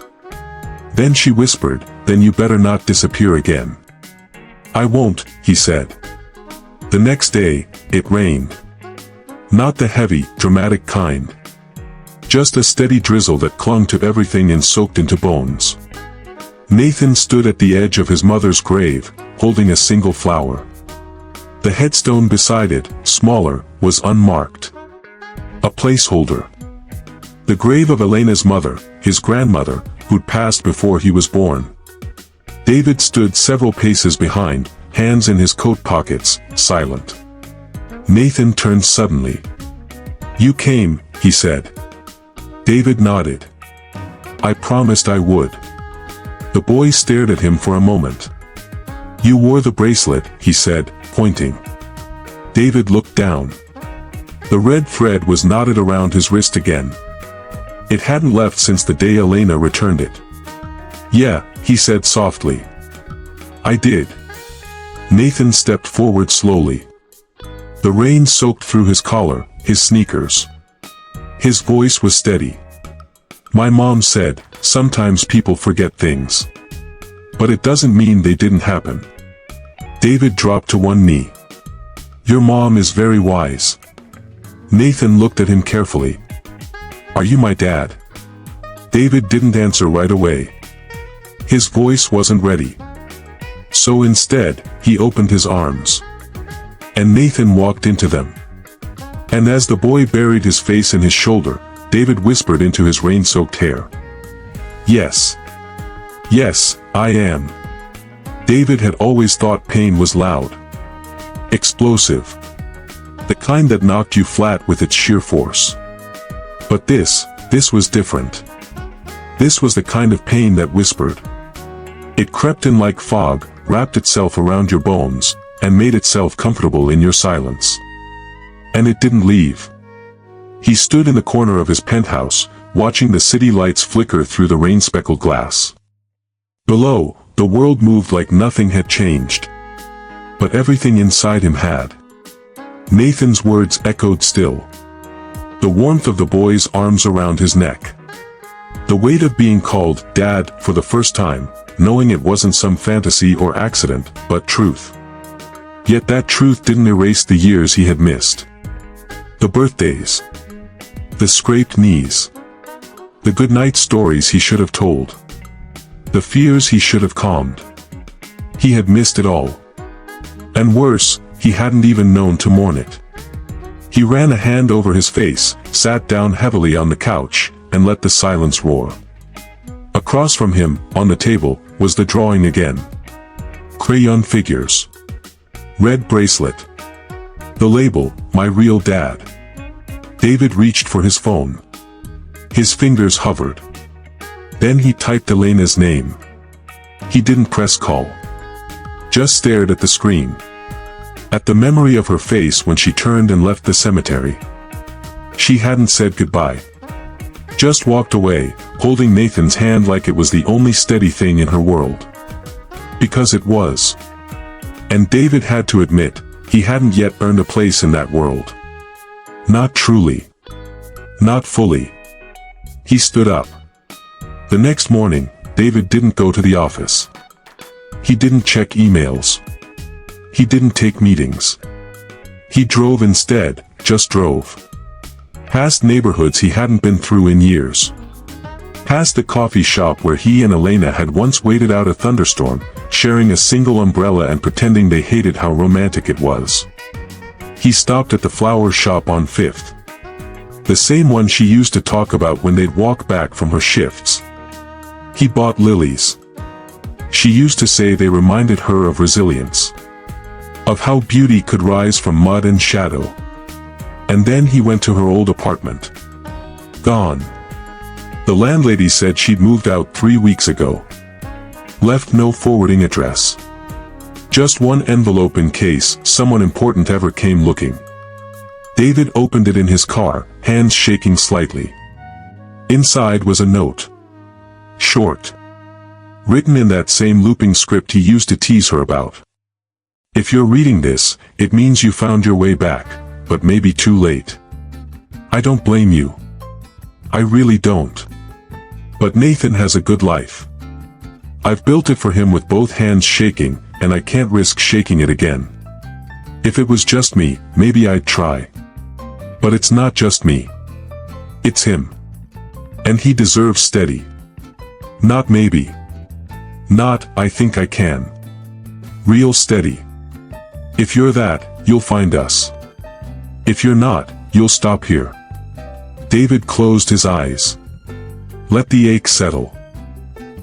Then she whispered, "Then you better not disappear again." "I won't," he said. The next day, it rained. Not the heavy, dramatic kind. Just a steady drizzle that clung to everything and soaked into bones. Nathan stood at the edge of his mother's grave, holding a single flower. The headstone beside it, smaller, was unmarked. A placeholder. The grave of Elena's mother, his grandmother, who'd passed before he was born. David stood several paces behind, hands in his coat pockets, silent. Nathan turned suddenly. "You came," he said. David nodded. "I promised I would." The boy stared at him for a moment. "You wore the bracelet," he said, pointing. David looked down. The red thread was knotted around his wrist again. It hadn't left since the day Elena returned it. "Yeah," he said softly. "I did." Nathan stepped forward slowly. The rain soaked through his collar, his sneakers. His voice was steady. "My mom said, sometimes people forget things. But it doesn't mean they didn't happen." David dropped to one knee. "Your mom is very wise." Nathan looked at him carefully. "Are you my dad?" David didn't answer right away. His voice wasn't ready. So instead, he opened his arms. And Nathan walked into them. And as the boy buried his face in his shoulder, David whispered into his rain-soaked hair. "Yes. Yes, I am." David had always thought pain was loud. Explosive. The kind that knocked you flat with its sheer force. But this was different. This was the kind of pain that whispered. It crept in like fog, wrapped itself around your bones, and made itself comfortable in your silence. And it didn't leave. He stood in the corner of his penthouse, watching the city lights flicker through the rain-speckled glass. Below, the world moved like nothing had changed. But everything inside him had. Nathan's words echoed still. The warmth of the boy's arms around his neck. The weight of being called Dad for the first time, knowing it wasn't some fantasy or accident, but truth. Yet that truth didn't erase the years he had missed. The birthdays. The scraped knees. The goodnight stories he should have told. The fears he should have calmed. He had missed it all. And worse, he hadn't even known to mourn it. He ran a hand over his face, sat down heavily on the couch, and let the silence roar. Across from him, on the table, was the drawing again. Crayon figures. Red bracelet. The label, "My Real Dad." David reached for his phone. His fingers hovered. Then he typed Elena's name. He didn't press call. Just stared at the screen. At the memory of her face when she turned and left the cemetery. She hadn't said goodbye. Just walked away, holding Nathan's hand like it was the only steady thing in her world. Because it was. And David had to admit, he hadn't yet earned a place in that world. Not truly. Not fully. He stood up. The next morning, David didn't go to the office. He didn't check emails. He didn't take meetings. He drove instead, just drove. Past neighborhoods he hadn't been through in years. Past the coffee shop where he and Elena had once waited out a thunderstorm, sharing a single umbrella and pretending they hated how romantic it was. He stopped at the flower shop on 5th. The same one she used to talk about when they'd walk back from her shifts. He bought lilies. She used to say they reminded her of resilience. Of how beauty could rise from mud and shadow. And then he went to her old apartment. Gone. The landlady said she'd moved out 3 weeks ago. Left no forwarding address. Just one envelope in case someone important ever came looking. David opened it in his car, hands shaking slightly. Inside was a note. Short. Written in that same looping script he used to tease her about. If you're reading this, it means you found your way back, but maybe too late. I don't blame you. I really don't. But Nathan has a good life. I've built it for him with both hands shaking, and I can't risk shaking it again. If it was just me, maybe I'd try. But it's not just me. It's him. And he deserves steady. Not maybe. Not, I think I can. Real steady. If you're that, you'll find us. If you're not, you'll stop here. David closed his eyes. Let the ache settle.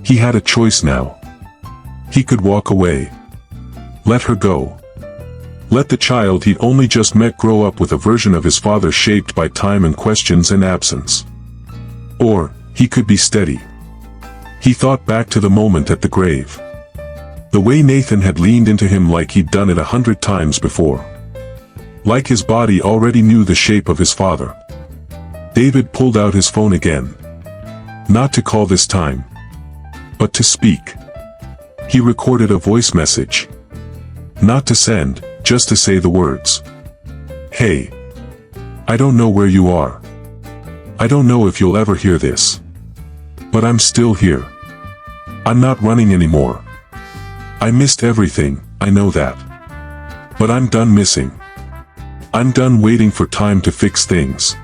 He had a choice now. He could walk away. Let her go. Let the child he'd only just met grow up with a version of his father shaped by time and questions and absence. Or, he could be steady. He thought back to the moment at the grave. The way Nathan had leaned into him like he'd done it 100 times before. Like his body already knew the shape of his father. David pulled out his phone again. Not to call this time, but to speak. He recorded a voice message. Not to send, just to say the words. Hey. I don't know where you are. I don't know if you'll ever hear this. But I'm still here. I'm not running anymore. I missed everything, I know that. But I'm done missing. I'm done waiting for time to fix things.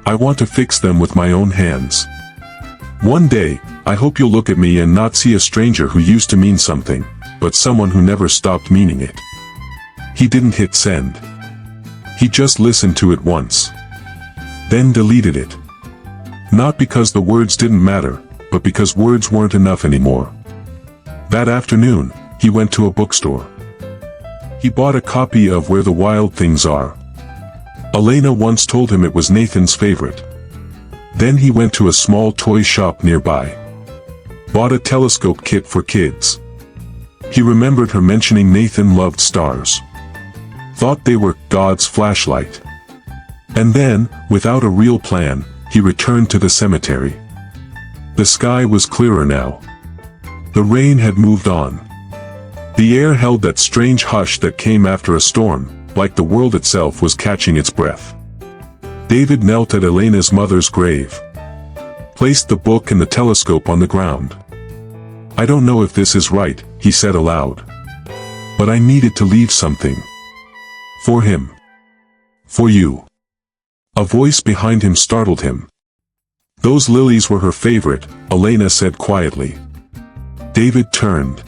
I want to fix them with my own hands. One day, I hope you'll look at me and not see a stranger who used to mean something, but someone who never stopped meaning it. He didn't hit send. He just listened to it once. Then deleted it. Not because the words didn't matter, but because words weren't enough anymore. That afternoon, he went to a bookstore. He bought a copy of Where the Wild Things Are. Elena once told him it was Nathan's favorite. Then he went to a small toy shop nearby. Bought a telescope kit for kids. He remembered her mentioning Nathan loved stars. Thought they were God's flashlight. And then, without a real plan, he returned to the cemetery. The sky was clearer now. The rain had moved on. The air held that strange hush that came after a storm, like the world itself was catching its breath. David knelt at Elena's mother's grave. Placed the book and the telescope on the ground. I don't know if this is right, he said aloud. But I needed to leave something. For him. For you. A voice behind him startled him. Those lilies were her favorite, Elena said quietly. David turned.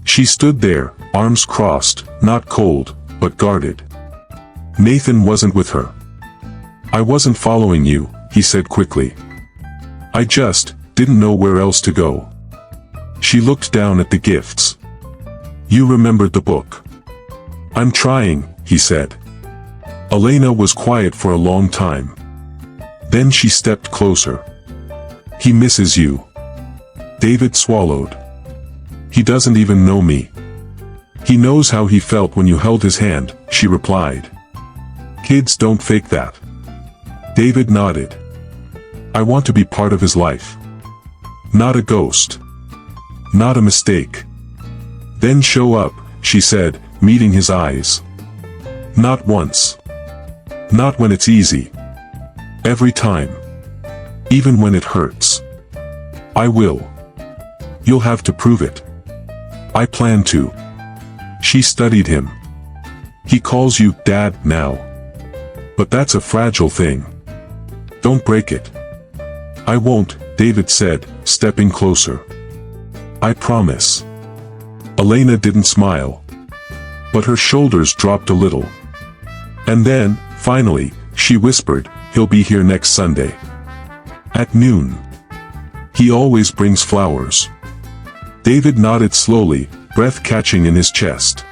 She stood there, arms crossed, not cold, but guarded. Nathan wasn't with her. I wasn't following you, he said quickly. I just didn't know where else to go. She looked down at the gifts. You remembered the book. I'm trying, he said. Elena was quiet for a long time. Then she stepped closer. He misses you. David swallowed. He doesn't even know me. He knows how he felt when you held his hand, she replied. Kids don't fake that. David nodded. I want to be part of his life. Not a ghost. Not a mistake. Then show up, she said, meeting his eyes. Not once. Not when it's easy. Every time. Even when it hurts. I will. You'll have to prove it. I plan to. She studied him. He calls you Dad now. But that's a fragile thing. Don't break it. I won't, David said, stepping closer. I promise. Elena didn't smile. But her shoulders dropped a little. And then, finally, she whispered, he'll be here next Sunday. At noon. He always brings flowers. David nodded slowly, breath catching in his chest.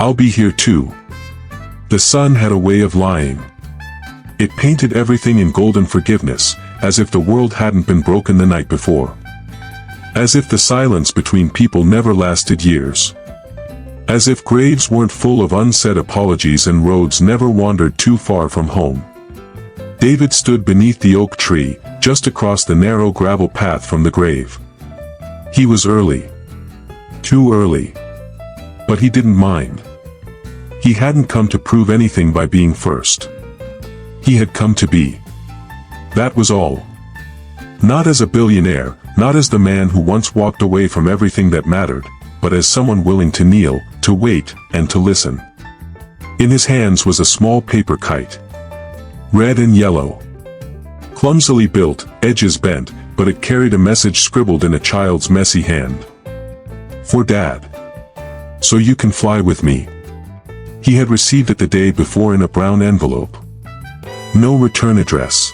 I'll be here too. The sun had a way of lying. It painted everything in golden forgiveness, as if the world hadn't been broken the night before. As if the silence between people never lasted years. As if graves weren't full of unsaid apologies and roads never wandered too far from home. David stood beneath the oak tree, just across the narrow gravel path from the grave. He was early. Too early. But he didn't mind. He hadn't come to prove anything by being first. He had come to be. That was all. Not as a billionaire, not as the man who once walked away from everything that mattered, but as someone willing to kneel, to wait, and to listen. In his hands was a small paper kite. Red and yellow. Clumsily built, edges bent, but it carried a message scribbled in a child's messy hand. For Dad. So you can fly with me. He had received it the day before in a brown envelope. No return address.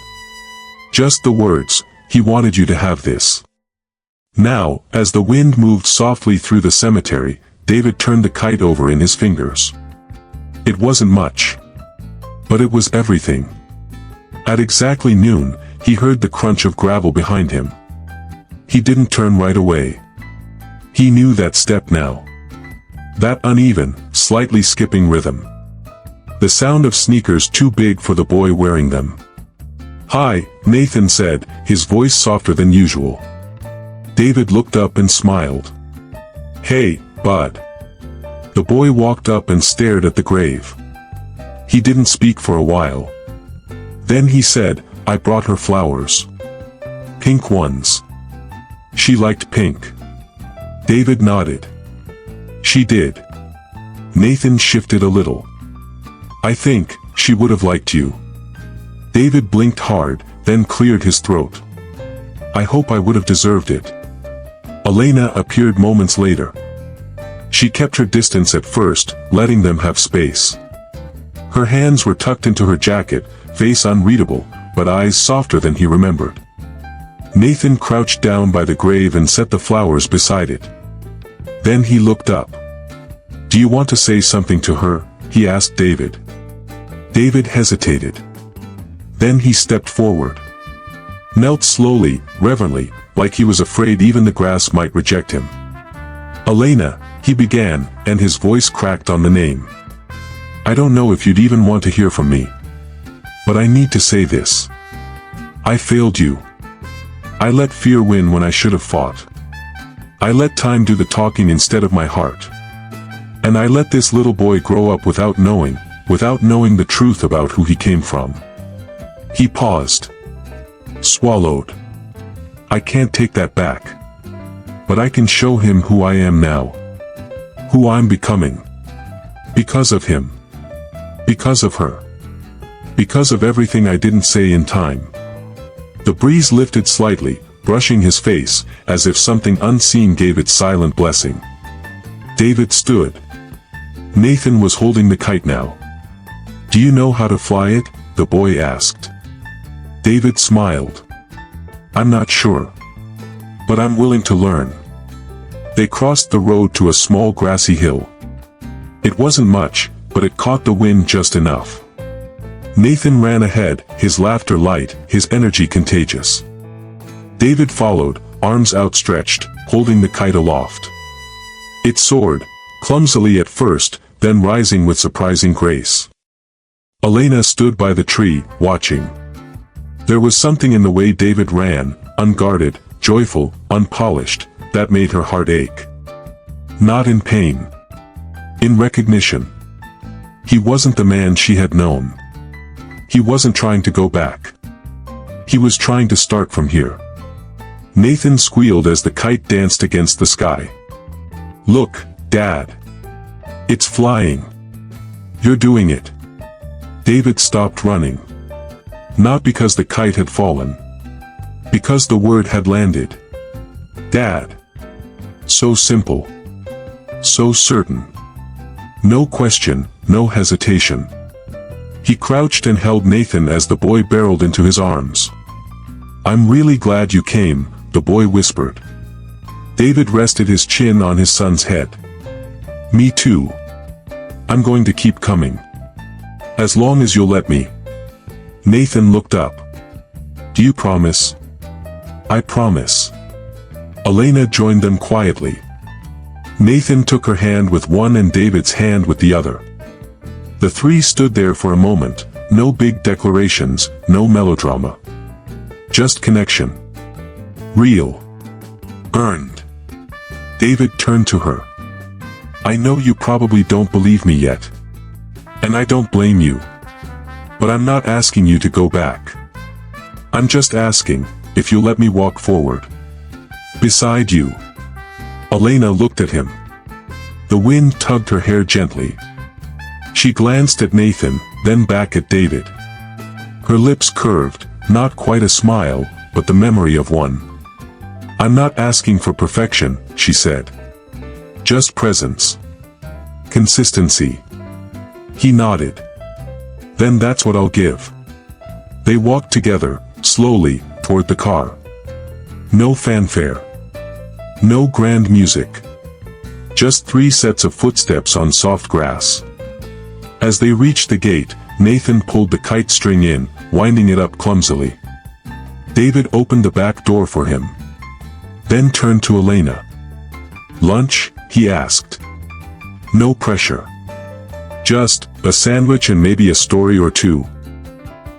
Just the words, he wanted you to have this. Now, as the wind moved softly through the cemetery, David turned the kite over in his fingers. It wasn't much. But it was everything. At exactly noon, he heard the crunch of gravel behind him. He didn't turn right away. He knew that step now. That uneven, slightly skipping rhythm. The sound of sneakers too big for the boy wearing them. "Hi," Nathan said, his voice softer than usual. David looked up and smiled. "Hey, bud." The boy walked up and stared at the grave. He didn't speak for a while. Then he said, "I brought her flowers. Pink ones." "She liked pink." David nodded. "She did." Nathan shifted a little. "I think she would have liked you." David blinked hard, then cleared his throat. "I hope I would have deserved it." Elena appeared moments later. She kept her distance at first, letting them have space. Her hands were tucked into her jacket, face unreadable, but eyes softer than he remembered. Nathan crouched down by the grave and set the flowers beside it. Then he looked up. "Do you want to say something to her?" he asked David. David hesitated. Then he stepped forward. Knelt slowly, reverently, like he was afraid even the grass might reject him. "Elena," he began, and his voice cracked on the name. "I don't know if you'd even want to hear from me. But I need to say this. I failed you. I let fear win when I should have fought. I let time do the talking instead of my heart. And I let this little boy grow up without knowing the truth about who he came from." He paused. Swallowed. "I can't take that back. But I can show him who I am now. Who I'm becoming. Because of him. Because of her. Because of everything I didn't say in time." The breeze lifted slightly, brushing his face, as if something unseen gave its silent blessing. David stood. Nathan was holding the kite now. "Do you know how to fly it?" the boy asked. David smiled. "I'm not sure. But I'm willing to learn." They crossed the road to a small grassy hill. It wasn't much, but it caught the wind just enough. Nathan ran ahead, his laughter light, his energy contagious. David followed, arms outstretched, holding the kite aloft. It soared, clumsily at first, then rising with surprising grace. Elena stood by the tree, watching. There was something in the way David ran, unguarded, joyful, unpolished, that made her heart ache. Not in pain. In recognition. He wasn't the man she had known. He wasn't trying to go back. He was trying to start from here. Nathan squealed as the kite danced against the sky. "Look, Dad. It's flying. You're doing it." David stopped running. Not because the kite had fallen. Because the word had landed. Dad. So simple. So certain. No question, no hesitation. He crouched and held Nathan as the boy barreled into his arms. "I'm really glad you came," the boy whispered. David rested his chin on his son's head. "Me too. I'm going to keep coming. As long as you'll let me." Nathan looked up. "Do you promise?" "I promise." Elena joined them quietly. Nathan took her hand with one and David's hand with the other. The three stood there for a moment, no big declarations, no melodrama. Just connection. Real. Earned. David turned to her. "I know you probably don't believe me yet. And I don't blame you. But I'm not asking you to go back. I'm just asking, if you'll let me walk forward. Beside you." Elena looked at him. The wind tugged her hair gently. She glanced at Nathan, then back at David. Her lips curved, not quite a smile, but the memory of one. "I'm not asking for perfection," she said. "Just presence. Consistency." He nodded. "Then that's what I'll give." They walked together, slowly, toward the car. No fanfare. No grand music. Just 3 sets of footsteps on soft grass. As they reached the gate, Nathan pulled the kite string in, winding it up clumsily. David opened the back door for him. then turned to Elena. "Lunch?" he asked. "No pressure. Just a sandwich and maybe a story or two."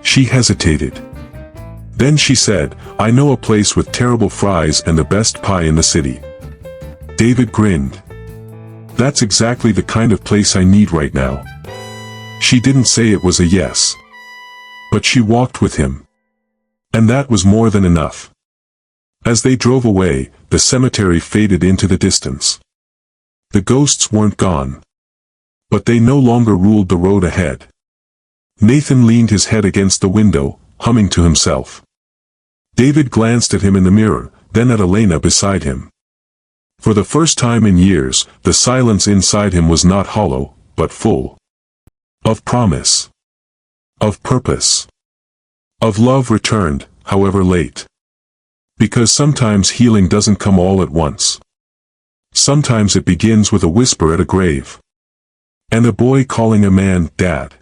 She hesitated. Then she said, "I know a place with terrible fries and the best pie in the city." David grinned. "That's exactly the kind of place I need right now." She didn't say it was a yes. But she walked with him. And that was more than enough. As they drove away, the cemetery faded into the distance. The ghosts weren't gone. But they no longer ruled the road ahead. Nathan leaned his head against the window, humming to himself. David glanced at him in the mirror, then at Elena beside him. For the first time in years, the silence inside him was not hollow, but full. Of promise. Of purpose. Of love returned, however late. Because sometimes healing doesn't come all at once. Sometimes it begins with a whisper at a grave. And a boy calling a man, Dad.